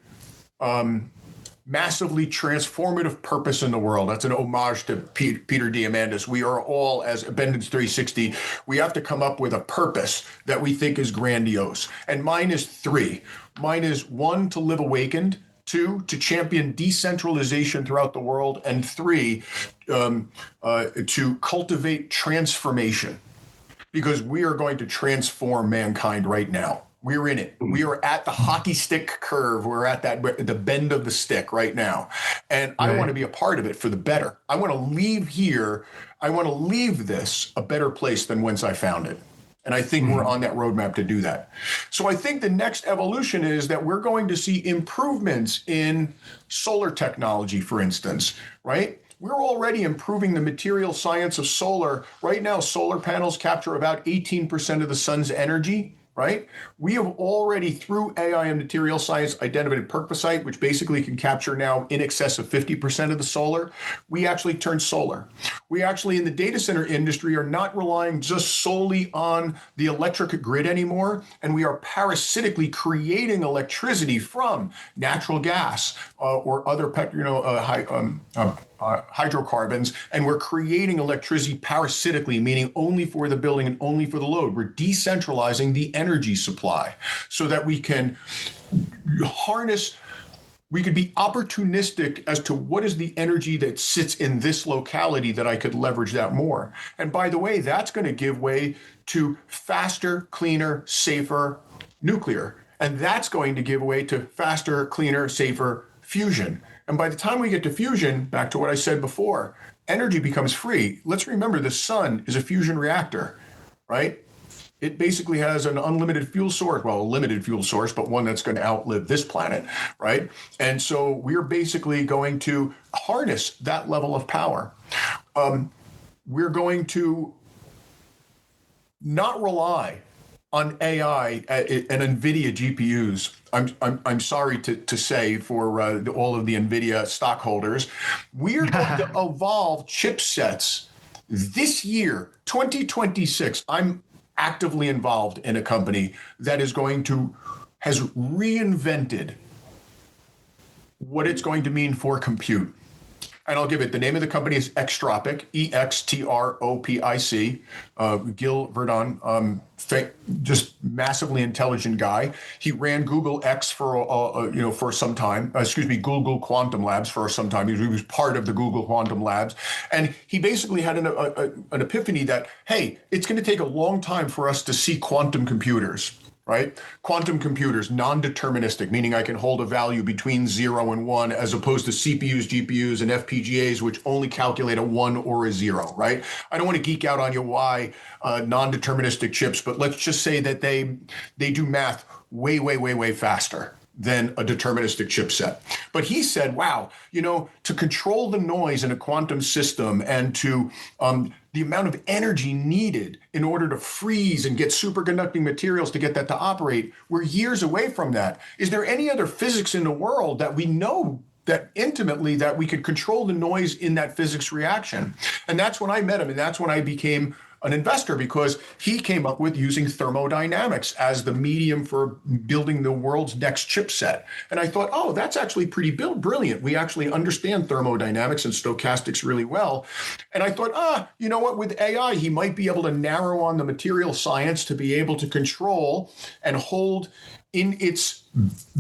massively transformative purpose in the world. That's an homage to Peter Diamandis. We are all, as Abundance 360, we have to come up with a purpose that we think is grandiose. And mine is 3. Mine is 1, to live awakened; 2, to champion decentralization throughout the world; and 3, to cultivate transformation, because we are going to transform mankind right now. We're in it. We are at the hockey stick curve. We're at the bend of the stick right now. And I want to be a part of it for the better. I want to leave here. I want to leave this a better place than whence I found it. And I think we're on that roadmap to do that. So I think the next evolution is that we're going to see improvements in solar technology, for instance, right? We're already improving the material science of solar. Right now, solar panels capture about 18% of the sun's energy, right? We have already, through AI and material science, identified percusite, which basically can capture now in excess of 50% of the solar. We actually turn solar. We actually, in the data center industry, are not relying just solely on the electric grid anymore, and we are parasitically creating electricity from natural gas or other hydrocarbons, and we're creating electricity parasitically, meaning only for the building and only for the load. We're decentralizing the energy supply so that we can harness, we could be opportunistic as to what is the energy that sits in this locality that I could leverage that more. And by the way, that's going to give way to faster, cleaner, safer nuclear. And that's going to give way to faster, cleaner, safer fusion. And by the time we get to fusion, back to what I said before, energy becomes free. Let's remember the sun is a fusion reactor, right? It basically has an unlimited fuel source, well, a limited fuel source, but one that's going to outlive this planet, right? And so we're basically going to harness that level of power. We're going to not rely on AI and NVIDIA GPUs. I'm sorry to say for all of the NVIDIA stockholders, we're going to evolve chipsets this year, 2026. I'm actively involved in a company that has reinvented what it's going to mean for compute. And I'll give it, the name of the company is Extropic, EXTROPIC. Gil Verdon, just massively intelligent guy. He ran Google X for some time. Google Quantum Labs for some time. He was part of the Google Quantum Labs, and he basically had an epiphany that, hey, it's going to take a long time for us to see quantum computers. Right? Quantum computers, non-deterministic, meaning I can hold a value between 0 and 1, as opposed to CPUs, GPUs, and FPGAs, which only calculate a 1 or a 0, right? I don't want to geek out on you why non-deterministic chips, but let's just say that they do math way faster than a deterministic chipset. But he said, wow, to control the noise in a quantum system and to the amount of energy needed in order to freeze and get superconducting materials to get that to operate, we're years away from that. Is there any other physics in the world that we know that intimately that we could control the noise in that physics reaction? And that's when I met him, and that's when I became an investor, because he came up with using thermodynamics as the medium for building the world's next chipset. And I thought, oh, that's actually pretty brilliant. We actually understand thermodynamics and stochastics really well. And I thought, you know what, with AI, he might be able to narrow on the material science to be able to control and hold in its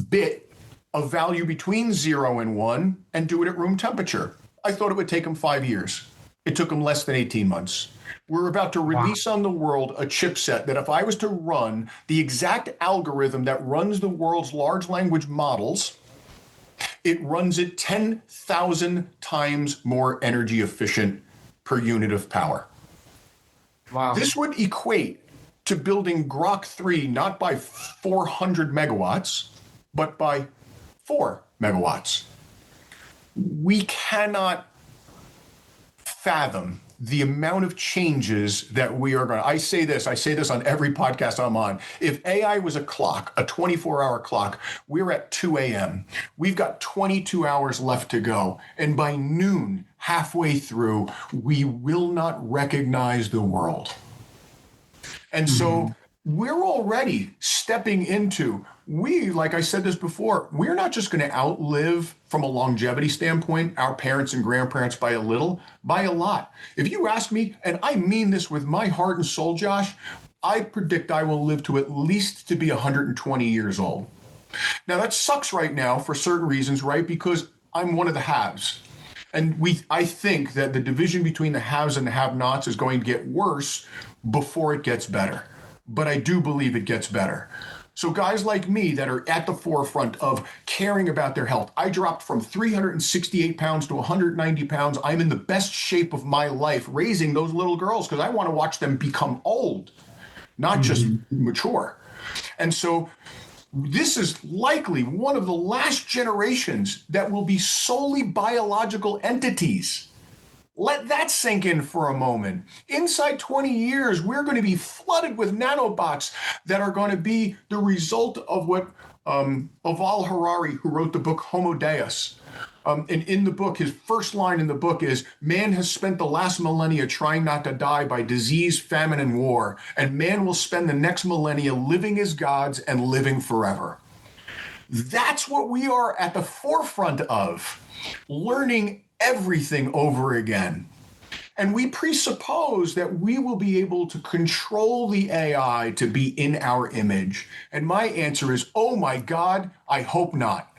bit a value between 0 and 1 and do it at room temperature. I thought it would take him 5 years. It took him less than 18 months. We're about to release on the world a chipset that if I was to run the exact algorithm that runs the world's large language models, it runs it 10,000 times more energy efficient per unit of power. Wow. This would equate to building Grok 3 not by 400 megawatts, but by 4 megawatts. We cannot fathom the amount of changes that we are going to. I say this on every podcast I'm on. If AI was a clock, a 24-hour clock, we're at 2 a.m. We've got 22 hours left to go. And by noon, halfway through, we will not recognize the world. And so we're already stepping into, like I said this before, we're not just going to outlive from a longevity standpoint our parents and grandparents by a little, by a lot. If you ask me, and I mean this with my heart and soul, Josh, I predict I will live to at least to be 120 years old. Now that sucks right now for certain reasons, right? Because I'm one of the haves. And I think that the division between the haves and the have-nots is going to get worse before it gets better. But I do believe it gets better. So guys like me that are at the forefront of caring about their health, I dropped from 368 pounds to 190 pounds. I'm in the best shape of my life raising those little girls because I want to watch them become old, not just mature. And so this is likely one of the last generations that will be solely biological entities. Let that sink in for a moment. Inside 20 years, we're going to be flooded with nanobots that are going to be the result of what Yuval Harari, who wrote the book Homo Deus, and in the book, his first line in the book is, man has spent the last millennia trying not to die by disease, famine, and war, and man will spend the next millennia living as gods and living forever. That's what we are at the forefront of, learning everything over again. And we presuppose that we will be able to control the AI to be in our image. And my answer is, oh my God, I hope not.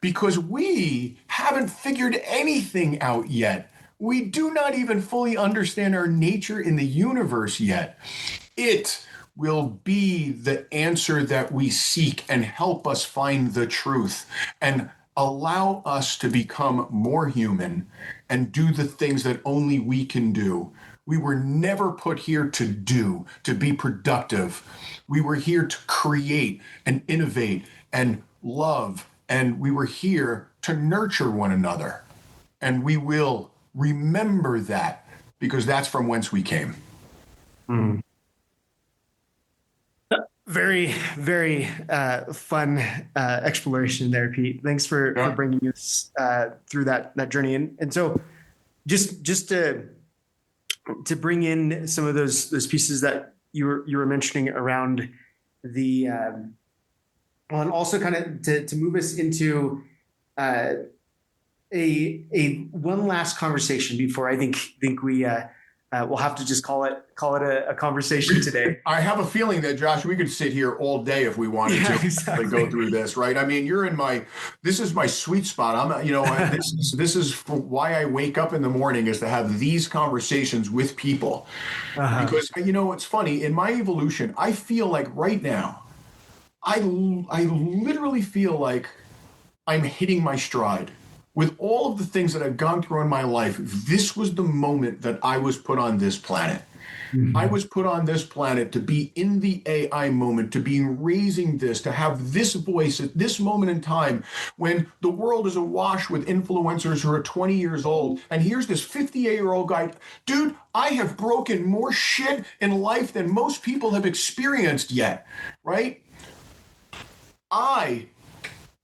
Because we haven't figured anything out yet. We do not even fully understand our nature in the universe yet. It will be the answer that we seek and help us find the truth and allow us to become more human and do the things that only we can do. We were never put here to be productive. We were here to create and innovate and love, and we were here to nurture one another. And we will remember that because that's from whence we came. Mm. Very, very fun exploration there, Pete. Thanks for bringing us through that journey. And so just to bring in some of those pieces that you were mentioning around the and also kind of to move us into a one last conversation before I think we we'll have to just call it a conversation today. I have a feeling that, Josh, we could sit here all day if we wanted to exactly. Go through this, right? I mean, this is my sweet spot. This is why I wake up in the morning, is to have these conversations with people. Because, it's funny, in my evolution, I feel like right now, I literally feel like I'm hitting my stride. With all of the things that I've gone through in my life, this was the moment that I was put on this planet. I was put on this planet to be in the AI moment, to be raising this, to have this voice at this moment in time when the world is awash with influencers who are 20 years old. And here's this 58-year-old guy. Dude, I have broken more shit in life than most people have experienced yet, right? I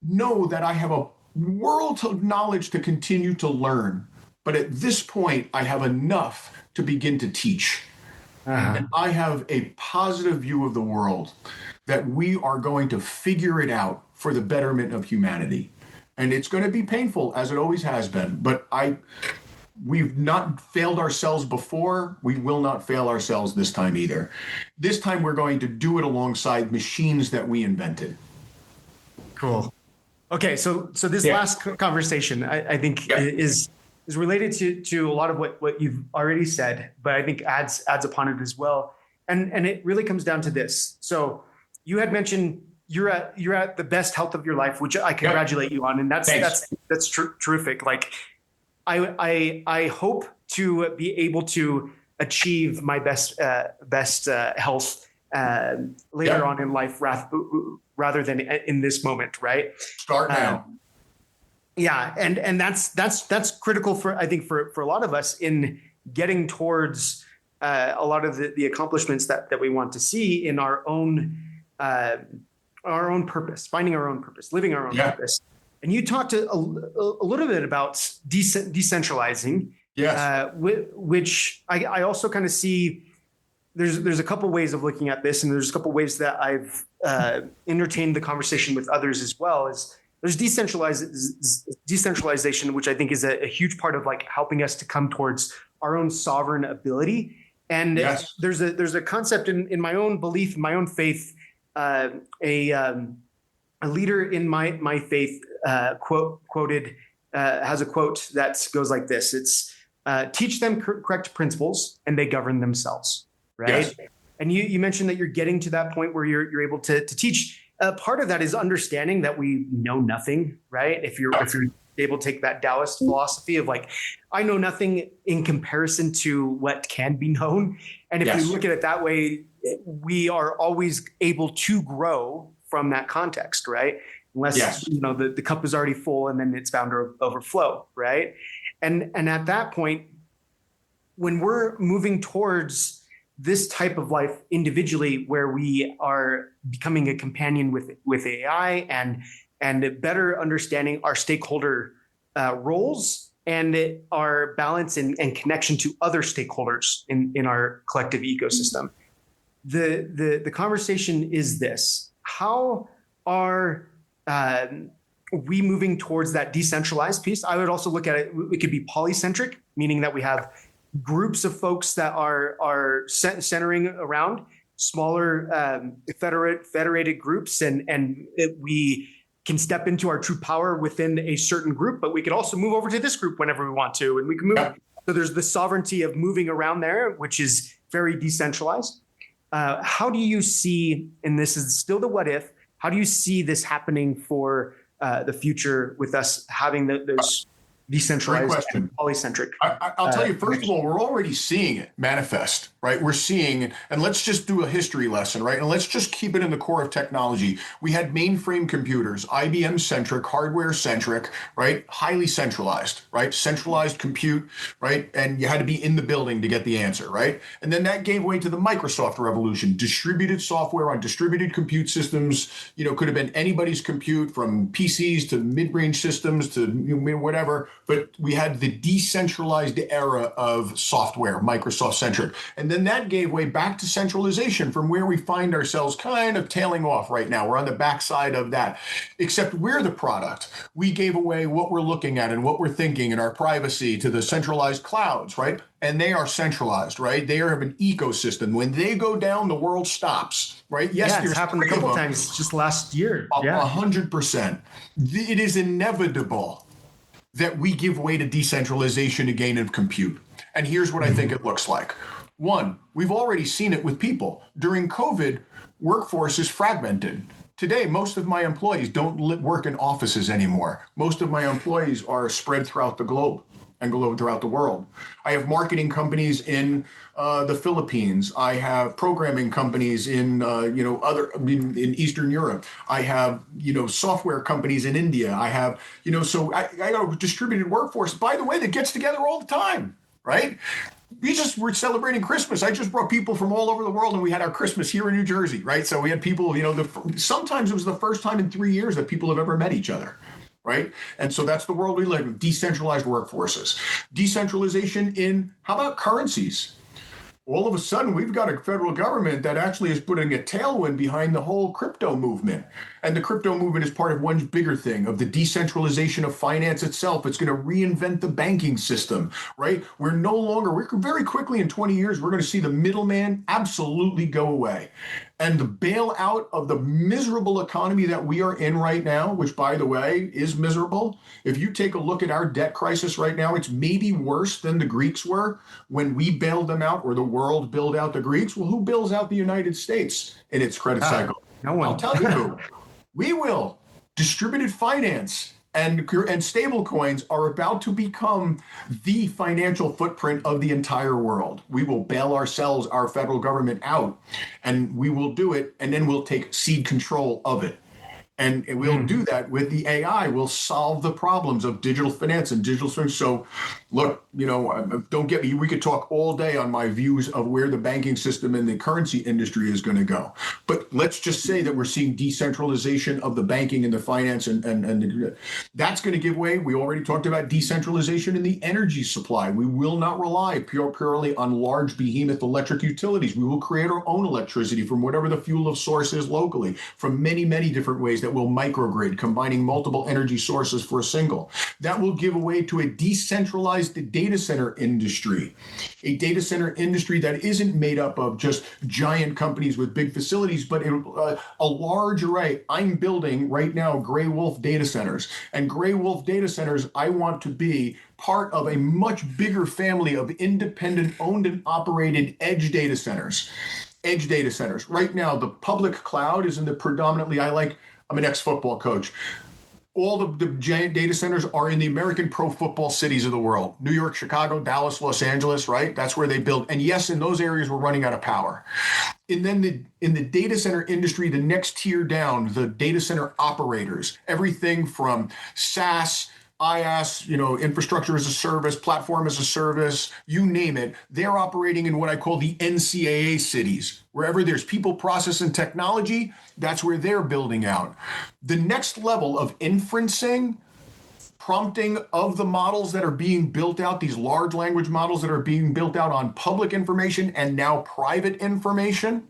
know that I have a world of knowledge to continue to learn. But at this point, I have enough to begin to teach. And I have a positive view of the world that we are going to figure it out for the betterment of humanity. And it's going to be painful, as it always has been. But we've not failed ourselves before. We will not fail ourselves this time either. This time, we're going to do it alongside machines that we invented. Cool. Okay, so this last conversation, I think, is related to a lot of what you've already said, but I think adds upon it as well. And it really comes down to this. So you had mentioned you're at the best health of your life, which I congratulate you on, and that's terrific. Like I hope to be able to achieve my best health later on in life rather than in this moment, right? Start now. Yeah, and that's critical for, I think, for a lot of us in getting towards a lot of the accomplishments that we want to see in our own purpose, finding our own purpose, living our own purpose. And you talked a little bit about decentralizing, which I also kind of see. There's a couple ways of looking at this, and there's a couple ways that I've entertained the conversation with others as well. There's decentralization, which I think is a huge part of like helping us to come towards our own sovereign ability. And there's a concept in my own belief, in my own faith, a leader in my faith quoted has a quote that goes like this. It's teach them correct principles and they govern themselves. Right. Yes. And you mentioned that you're getting to that point where you're able to teach. Part of that is understanding that we know nothing, right? If you're able to take that Taoist philosophy of like, I know nothing in comparison to what can be known. And if you look at it that way, we are always able to grow from that context, right? Unless the cup is already full and then it's bound to overflow, right? And at that point, when we're moving towards this type of life individually, where we are becoming a companion with AI and better understanding our stakeholder roles and our balance and connection to other stakeholders in our collective ecosystem. The conversation is this: how are we moving towards that decentralized piece? I would also look at it. It could be polycentric, meaning that we have groups of folks that are centering around smaller federated groups, and we can step into our true power within a certain group, but we could also move over to this group whenever we want to, and we can move. So there's the sovereignty of moving around there, which is very decentralized. How do you see, and this is still the what if, how do you see this happening for the future with us having those decentralized and polycentric? I'll tell you, first of all, we're already seeing it manifest, right? We're seeing, and let's just do a history lesson, right? And let's just keep it in the core of technology. We had mainframe computers, IBM centric, hardware centric, right? Highly centralized, right? Centralized compute, right? And you had to be in the building to get the answer, right? And then that gave way to the Microsoft revolution, distributed software on distributed compute systems, could have been anybody's compute, from PCs to mid-range systems to whatever. But we had the decentralized era of software, Microsoft centric. And then that gave way back to centralization, from where we find ourselves kind of tailing off right now. We're on the backside of that, except we're the product. We gave away what we're looking at and what we're thinking and our privacy to the centralized clouds, right? And they are centralized, right? They have an ecosystem. When they go down, the world stops, right? Yes, it's happened a couple of times just last year. 100%. It is inevitable that we give way to decentralization again of compute. And here's what I think it looks like. One, we've already seen it with people. During COVID, workforce is fragmented. Today, most of my employees don't work in offices anymore. Most of my employees are spread throughout the globe. and global throughout the world. I have marketing companies in the Philippines. I have programming companies in in Eastern Europe. I have software companies in India. I have so I got a distributed workforce, by the way, that gets together all the time, right? We're celebrating Christmas. I just brought people from all over the world, and we had our Christmas here in New Jersey, right? So we had people, sometimes it was the first time in 3 years that people have ever met each other, right? And so that's the world we live in, decentralized workforces. Decentralization in, how about currencies? All of a sudden, we've got a federal government that actually is putting a tailwind behind the whole crypto movement. And the crypto movement is part of one bigger thing of the decentralization of finance itself. It's going to reinvent the banking system, right? We're very quickly in 20 years, we're going to see the middleman absolutely go away. And the bailout of the miserable economy that we are in right now, which, by the way, is miserable. If you take a look at our debt crisis right now, it's maybe worse than the Greeks were when we bailed them out, or the world bailed out the Greeks. Well, who bails out the United States in its credit cycle? No one. I'll tell you who. We will. Distributed finance and stable coins are about to become the financial footprint of the entire world. We will bail ourselves, our federal government, out, and we will do it, and then we'll take seed control of it. And we'll do that with the AI. We'll solve the problems of digital finance and digital things. So look, don't get me, we could talk all day on my views of where the banking system and the currency industry is going to go. But let's just say that we're seeing decentralization of the banking and the finance, and that's going to give way. We already talked about decentralization in the energy supply. We will not rely purely on large behemoth electric utilities. We will create our own electricity from whatever the fuel of source is locally, from many, many different ways that will microgrid, combining multiple energy sources for a single. That will give way to a decentralized data center industry, a data center industry that isn't made up of just giant companies with big facilities, but a large array. I'm building right now Gray Wolf data centers, and Gray Wolf data centers, I want to be part of a much bigger family of independent, owned and operated edge data centers. Edge data centers. Right now, the public cloud is in the predominantly, I'm an ex-football coach. All the giant data centers are in the American pro football cities of the world. New York, Chicago, Dallas, Los Angeles, right? That's where they build. And yes, in those areas, we're running out of power. And then in the data center industry, the next tier down, the data center operators, everything from SaaS, IaaS, infrastructure as a service, platform as a service, you name it, they're operating in what I call the NCAA cities. Wherever there's people, process, and technology, that's where they're building out. The next level of inferencing, prompting of the models that are being built out, these large language models that are being built out on public information and now private information,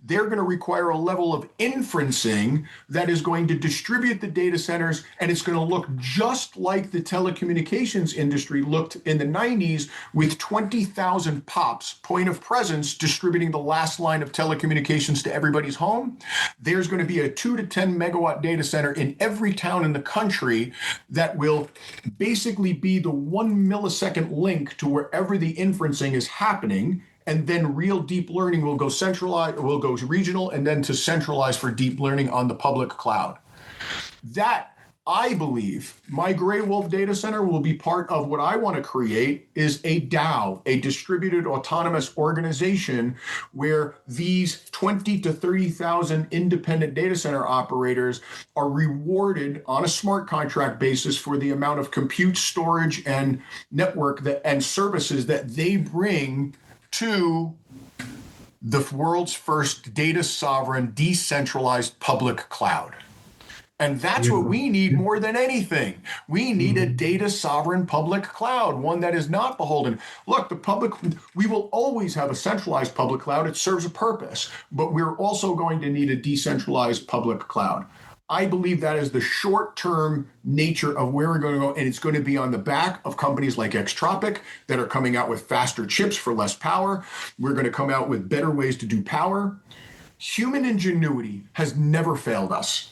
they're going to require a level of inferencing that is going to distribute the data centers, and it's going to look just like the telecommunications industry looked in the 90s with 20,000 POPs, point of presence, distributing the last line of telecommunications to everybody's home. There's going to be a 2 to 10 megawatt data center in every town in the country that will basically be the 1 millisecond link to wherever the inferencing is happening. And then real deep learning will go centralized, will go regional, and then to centralized for deep learning on the public cloud. That, I believe, my Gray Wolf data center will be part of what I want to create is a DAO, a distributed autonomous organization, where these 20 to 30,000 independent data center operators are rewarded on a smart contract basis for the amount of compute, storage, and network and services that they bring to the world's first data sovereign, decentralized public cloud. And that's what we need more than anything. We need a data sovereign public cloud, one that is not beholden. Look, we will always have a centralized public cloud. It serves a purpose, but we're also going to need a decentralized public cloud. I believe that is the short-term nature of where we're going to go, and it's going to be on the back of companies like Xtropic that are coming out with faster chips for less power. We're going to come out with better ways to do power. Human ingenuity has never failed us,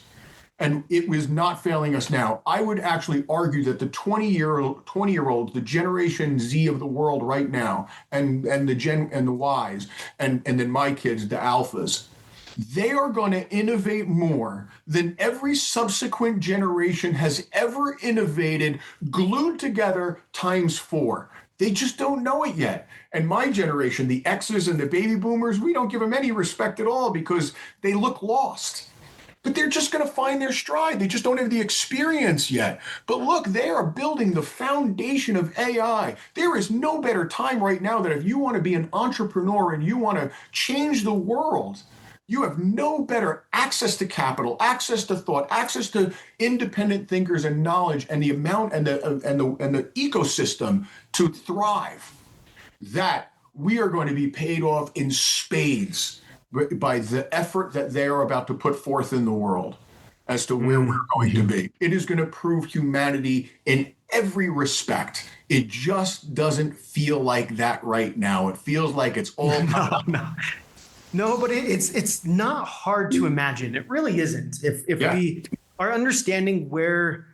and it was not failing us now. I would actually argue that the 20-year-olds, the Generation Z of the world right now, and the Ys, and then my kids, the Alphas, they are going to innovate more than every subsequent generation has ever innovated, glued together times 4. They just don't know it yet. And my generation, the X's and the baby boomers, we don't give them any respect at all because they look lost. But they're just going to find their stride. They just don't have the experience yet. But look, they are building the foundation of AI. There is no better time right now that if you want to be an entrepreneur and you want to change the world, you have no better access to capital, access to thought, access to independent thinkers and knowledge, and the amount and the ecosystem to thrive. That we are going to be paid off in spades by the effort that they are about to put forth in the world as to where we're going to be. It is going to prove humanity in every respect. It just doesn't feel like that right now. It feels like it's all No, but it's not hard to imagine. It really isn't. If we are understanding where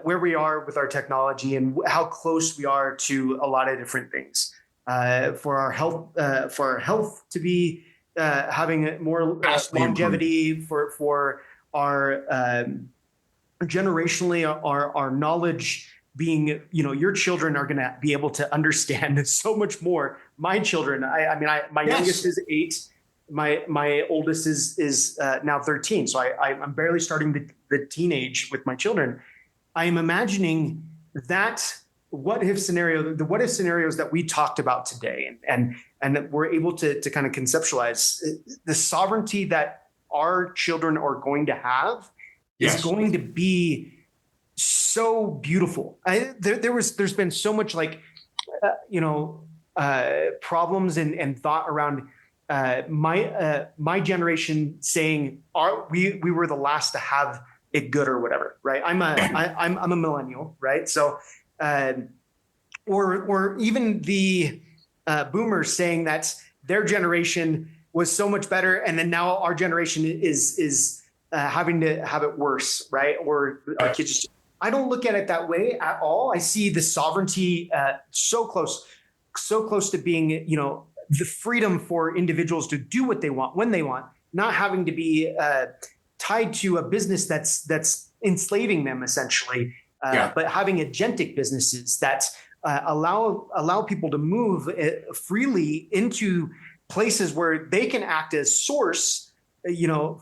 we are with our technology and how close we are to a lot of different things, for our health to be having more longevity, for our generationally our knowledge being, your children are going to be able to understand so much more. My children, my youngest is 8. My oldest is now 13. So I'm barely starting the teenage with my children. I am imagining that the what if scenarios that we talked about today, and we're able to kind of conceptualize the sovereignty that our children are going to have is going to be so beautiful. There's been so much problems and thought around my generation saying we were the last to have it good or whatever, right? I'm a millennial, right? So or even the boomers saying that their generation was so much better, and then now our generation is having to have it worse, right? Or our kids just, I don't look at it that way at all. I see the sovereignty so close to being, the freedom for individuals to do what they want when they want, not having to be tied to a business that's enslaving them essentially, but having agentic businesses that allow people to move freely into places where they can act as source,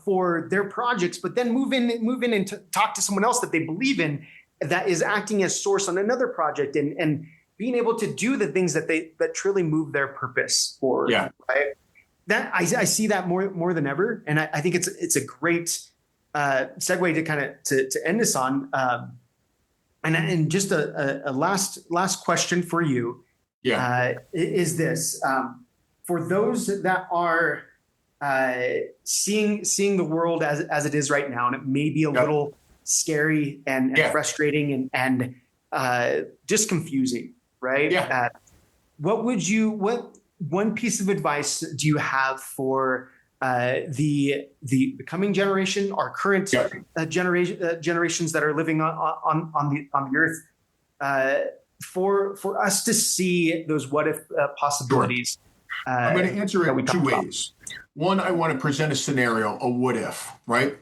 for their projects, but then move in and talk to someone else that they believe in that is acting as source on another project, and being able to do the things that truly move their purpose forward. Yeah. Right? That I see that more than ever. And I think it's a great segue to kind of to end this on. And just a last question for you. Is this for those that are seeing the world as it is right now, and it may be a little scary and frustrating and just confusing, right? What one piece of advice do you have for the coming generation, our current generations that are living on the earth, for us to see those what if possibilities? Sure. I'm going to answer it in 2 ways. One, I want to present a scenario, a what if, right?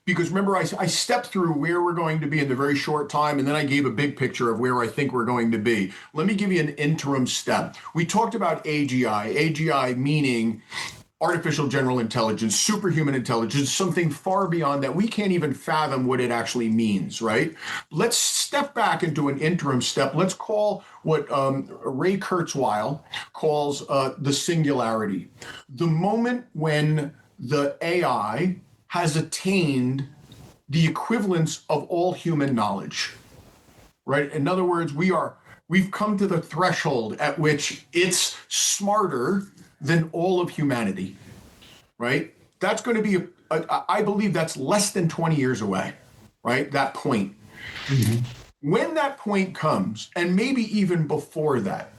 Because remember, I stepped through where we're going to be in the very short time, and then I gave a big picture of where I think we're going to be. Let me give you an interim step. We talked about AGI, AGI meaning artificial general intelligence, superhuman intelligence, something far beyond that. We can't even fathom what it actually means, right? Let's step back into an interim step. Let's call what Ray Kurzweil calls the singularity. The moment when the AI has attained the equivalence of all human knowledge, right? In other words, we've come to the threshold at which it's smarter than all of humanity, right? That's going to be, I believe that's less than 20 years away, right? That point. Mm-hmm. When that point comes, and maybe even before that,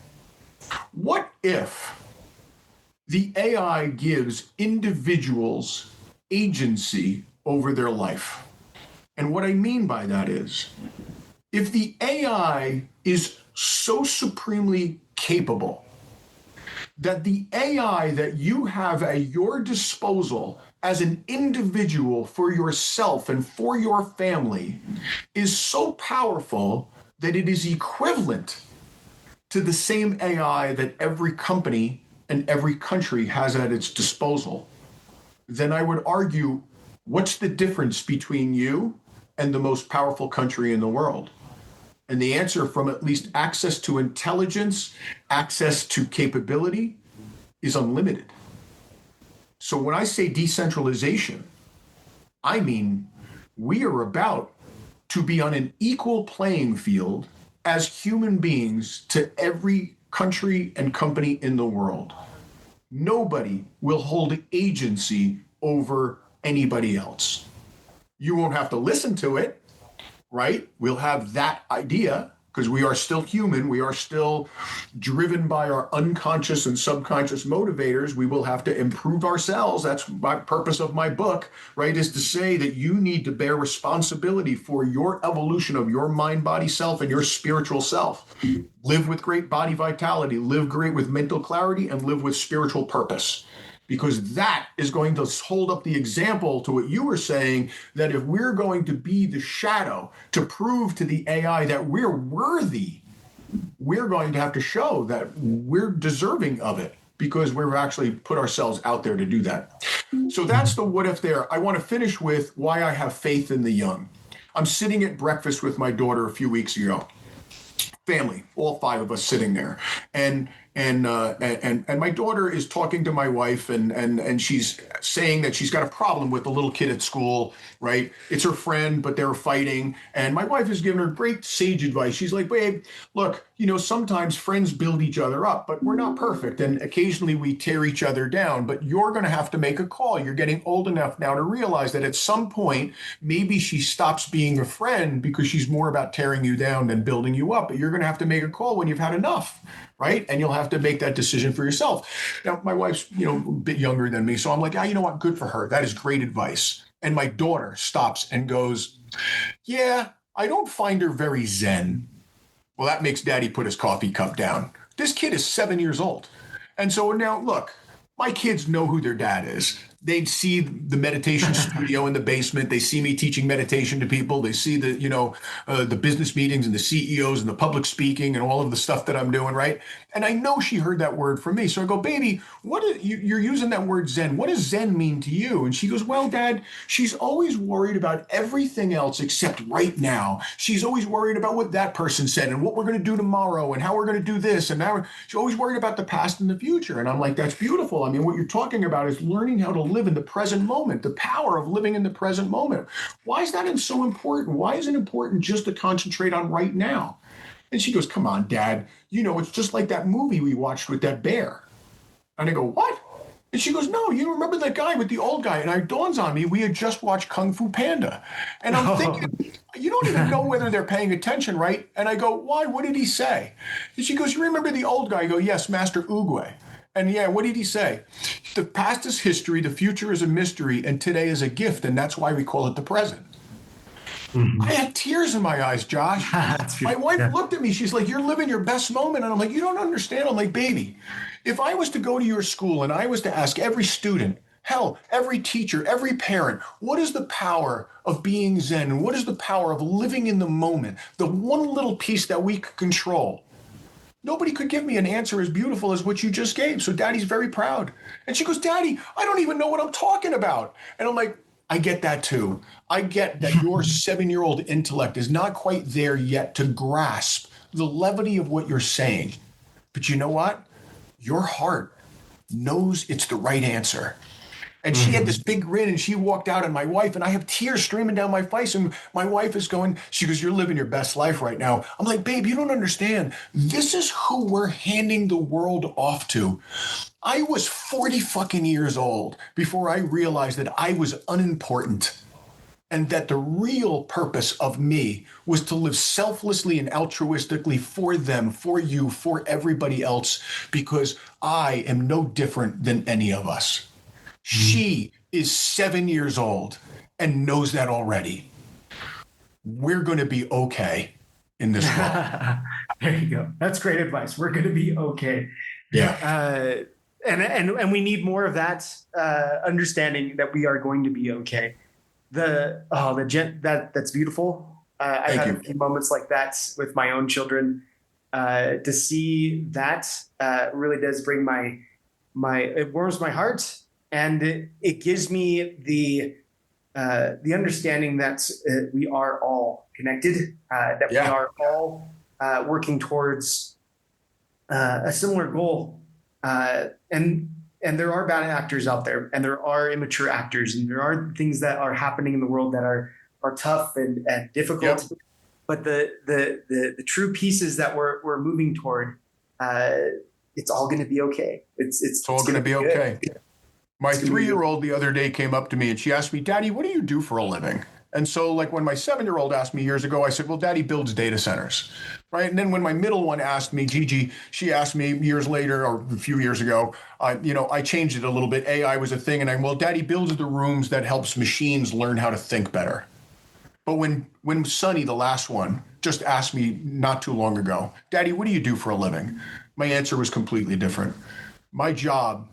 what if the AI gives individuals agency over their life? And what I mean by that is, if the AI is so supremely capable that the AI that you have at your disposal as an individual for yourself and for your family is so powerful that it is equivalent to the same AI that every company and every country has at its disposal, then I would argue, what's the difference between you and the most powerful country in the world? And the answer, from at least access to intelligence, access to capability, is unlimited. So when I say decentralization, I mean we are about to be on an equal playing field as human beings to every country and company in the world. Nobody will hold agency over anybody else. You won't have to listen to it, right? We'll have that idea because we are still human. We are still driven by our unconscious and subconscious motivators. We will have to improve ourselves. That's my purpose of my book, right? Is to say that you need to bear responsibility for your evolution of your mind, body, self, and your spiritual self. Live with great body vitality, live great with mental clarity, and live with spiritual purpose. Because that is going to hold up the example to what you were saying, that if we're going to be the shadow to prove to the AI that we're worthy, we're going to have to show that we're deserving of it because we've actually put ourselves out there to do that. So that's the what if there. I want to finish with why I have faith in the young. I'm sitting at breakfast with my daughter a few weeks ago. Family, all 5 of us sitting there. And my daughter is talking to my wife and she's saying that she's got a problem with the little kid at school, right? It's her friend, but they're fighting. And my wife has given her great sage advice. She's like, babe, look, sometimes friends build each other up, but we're not perfect. And occasionally we tear each other down, but you're going to have to make a call. You're getting old enough now to realize that at some point, maybe she stops being a friend because she's more about tearing you down than building you up. But you're going to have to make a call when you've had enough. Right? And you'll have to make that decision for yourself. Now, my wife's, a bit younger than me. So I'm like, you know what? Good for her. That is great advice. And my daughter stops and goes, yeah, I don't find her very zen. Well, that makes daddy put his coffee cup down. This kid is 7 years old. And so now, look, my kids know who their dad is. They see the meditation studio in the basement. They see me teaching meditation to people. They see the business meetings and the CEOs and the public speaking and all of the stuff that I'm doing, right? And I know she heard that word from me. So I go, baby, you're using that word Zen. What does Zen mean to you? And she goes, well, Dad, she's always worried about everything else except right now. She's always worried about what that person said and what we're going to do tomorrow and how we're going to do this. And now she's always worried about the past and the future. And I'm like, that's beautiful. I mean, what you're talking about is learning how to live in the present moment, the power of living in the present moment. Why is that so important? Why is it important just to concentrate on right now? And she goes, come on, Dad, it's just like that movie we watched with that bear. And I go, what? And she goes, no, you remember that guy with the old guy? And it dawns on me, we had just watched Kung Fu Panda. And I'm thinking, you don't even know whether they're paying attention, right? And I go, why? What did he say? And she goes, you remember the old guy? I go, yes, Master Oogway. And yeah, what did he say? The past is history, the future is a mystery, and today is a gift, and that's why we call it the present. Mm-hmm. I had tears in my eyes, Josh. My wife looked at me. She's like, you're living your best moment. And I'm like, you don't understand. I'm like, baby, if I was to go to your school and I was to ask every student, hell, every teacher, every parent, what is the power of being Zen? And what is the power of living in the moment? The one little piece that we could control. Nobody could give me an answer as beautiful as what you just gave. So Daddy's very proud. And she goes, Daddy, I don't even know what I'm talking about. And I'm like, I get that too. I get that your 7-year-old intellect is not quite there yet to grasp the levity of what you're saying. But you know what? Your heart knows it's the right answer. And she had this big grin and she walked out, and my wife, and I have tears streaming down my face, and my wife is going, she goes, you're living your best life right now. I'm like, babe, you don't understand. This is who we're handing the world off to. I was 40 fucking years old before I realized that I was unimportant and that the real purpose of me was to live selflessly and altruistically for them, for you, for everybody else, because I am no different than any of us. She is 7 years old and knows that already. We're going to be okay in this world. There you go. That's great advice. We're going to be okay. Yeah. And we need more of that understanding that we are going to be okay. That's beautiful. I've had a few moments like that with my own children. To see that really does bring it warms my heart, and it gives me the understanding that we are all connected, that we are all working towards a similar goal. And there are bad actors out there, and there are immature actors, and there are things that are happening in the world that are tough and difficult. Yep. But the true pieces that we're moving toward, it's all going to be okay. It's all going to be okay. My 3-year-old the other day came up to me and she asked me, "Daddy, what do you do for a living?" And so like when my 7-year-old asked me years ago, I said, "Well, Daddy builds data centers." Right. And then when my middle one asked me, Gigi, she asked me years later or a few years ago, I changed it a little bit. AI was a thing. And well, Daddy builds the rooms that helps machines learn how to think better. But when Sonny, the last one, just asked me not too long ago, "Daddy, what do you do for a living?" My answer was completely different. My job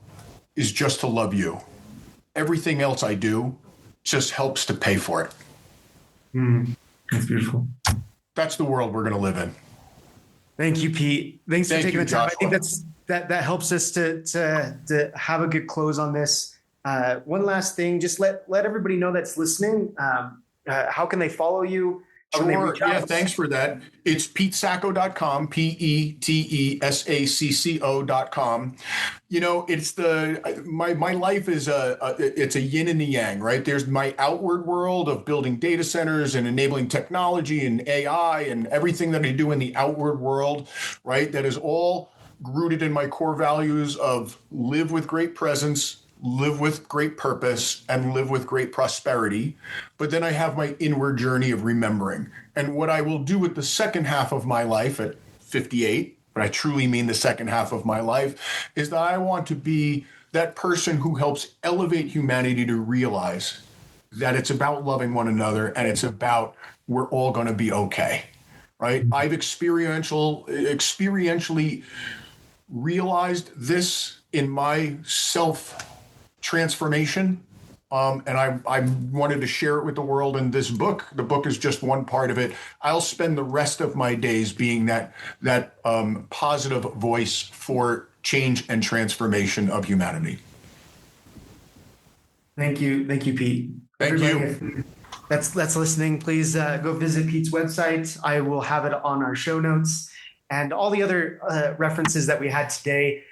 is just to love you. Everything else I do just helps to pay for it. That's beautiful. That's the world we're going to live in. Thank you, Pete. Thanks for taking the time. Joshua. I think that helps us to have a good close on this. One last thing, just let everybody know that's listening. How can they follow you? Sure. Yeah, thanks for that. It's PeteSacco.com, PeteSacco.com. It's my life is it's a yin and a yang, right? There's my outward world of building data centers and enabling technology and AI and everything that I do in the outward world, right? That is all rooted in my core values of live with great presence, live with great purpose, and live with great prosperity. But then I have my inward journey of remembering. And what I will do with the second half of my life at 58, but I truly mean the second half of my life, is that I want to be that person who helps elevate humanity to realize that it's about loving one another and it's about we're all going to be okay, right? I've experientially realized this in my self-transformation, and I wanted to share it with the world in this book. The book is just one part of it. I'll spend the rest of my days being that positive voice for change and transformation of humanity. Thank you, Pete. Thank you. That's listening. Please go visit Pete's website. I will have it on our show notes, and all the other references that we had today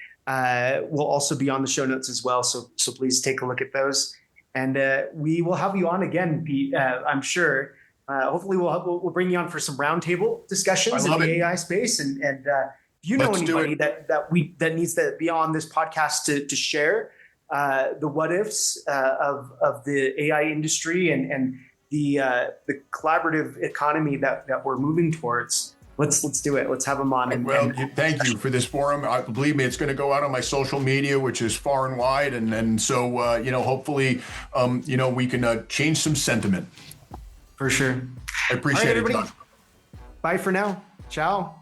will also be on the show notes as well. So please take a look at those. And we will have you on again, Pete, I'm sure. Hopefully we'll bring you on for some roundtable discussions in the AI space. And if you know anybody that needs to be on this podcast to share the what ifs of the AI industry and the collaborative economy that we're moving towards, let's do it. Let's have them on. Thank you for this forum. Believe me, it's going to go out on my social media, which is far and wide. And so, hopefully, we can change some sentiment. For sure. I appreciate it. Everybody. Bye for now. Ciao.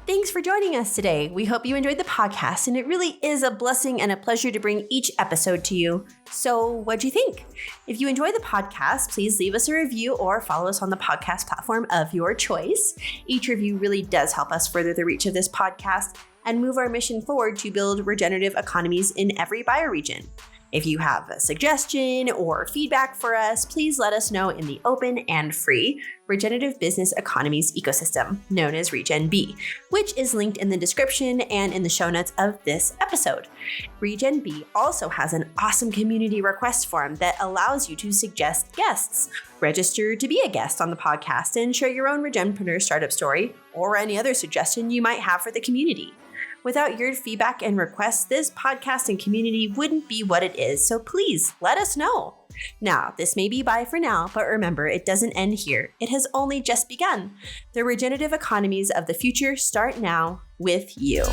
Thanks for joining us today. We hope you enjoyed the podcast, and it really is a blessing and a pleasure to bring each episode to you. So what'd you think? If you enjoy the podcast, please leave us a review or follow us on the podcast platform of your choice. Each review really does help us further the reach of this podcast and move our mission forward to build regenerative economies in every bioregion. If you have a suggestion or feedback for us, please let us know in the open and free Regenerative Business Economies ecosystem, known as RegenB, which is linked in the description and in the show notes of this episode. RegenB also has an awesome community request form that allows you to suggest guests, register to be a guest on the podcast, and share your own Regenpreneur startup story or any other suggestion you might have for the community. Without your feedback and requests, this podcast and community wouldn't be what it is, so please let us know. Now, this may be bye for now, but remember, it doesn't end here. It has only just begun. The regenerative economies of the future start now with you.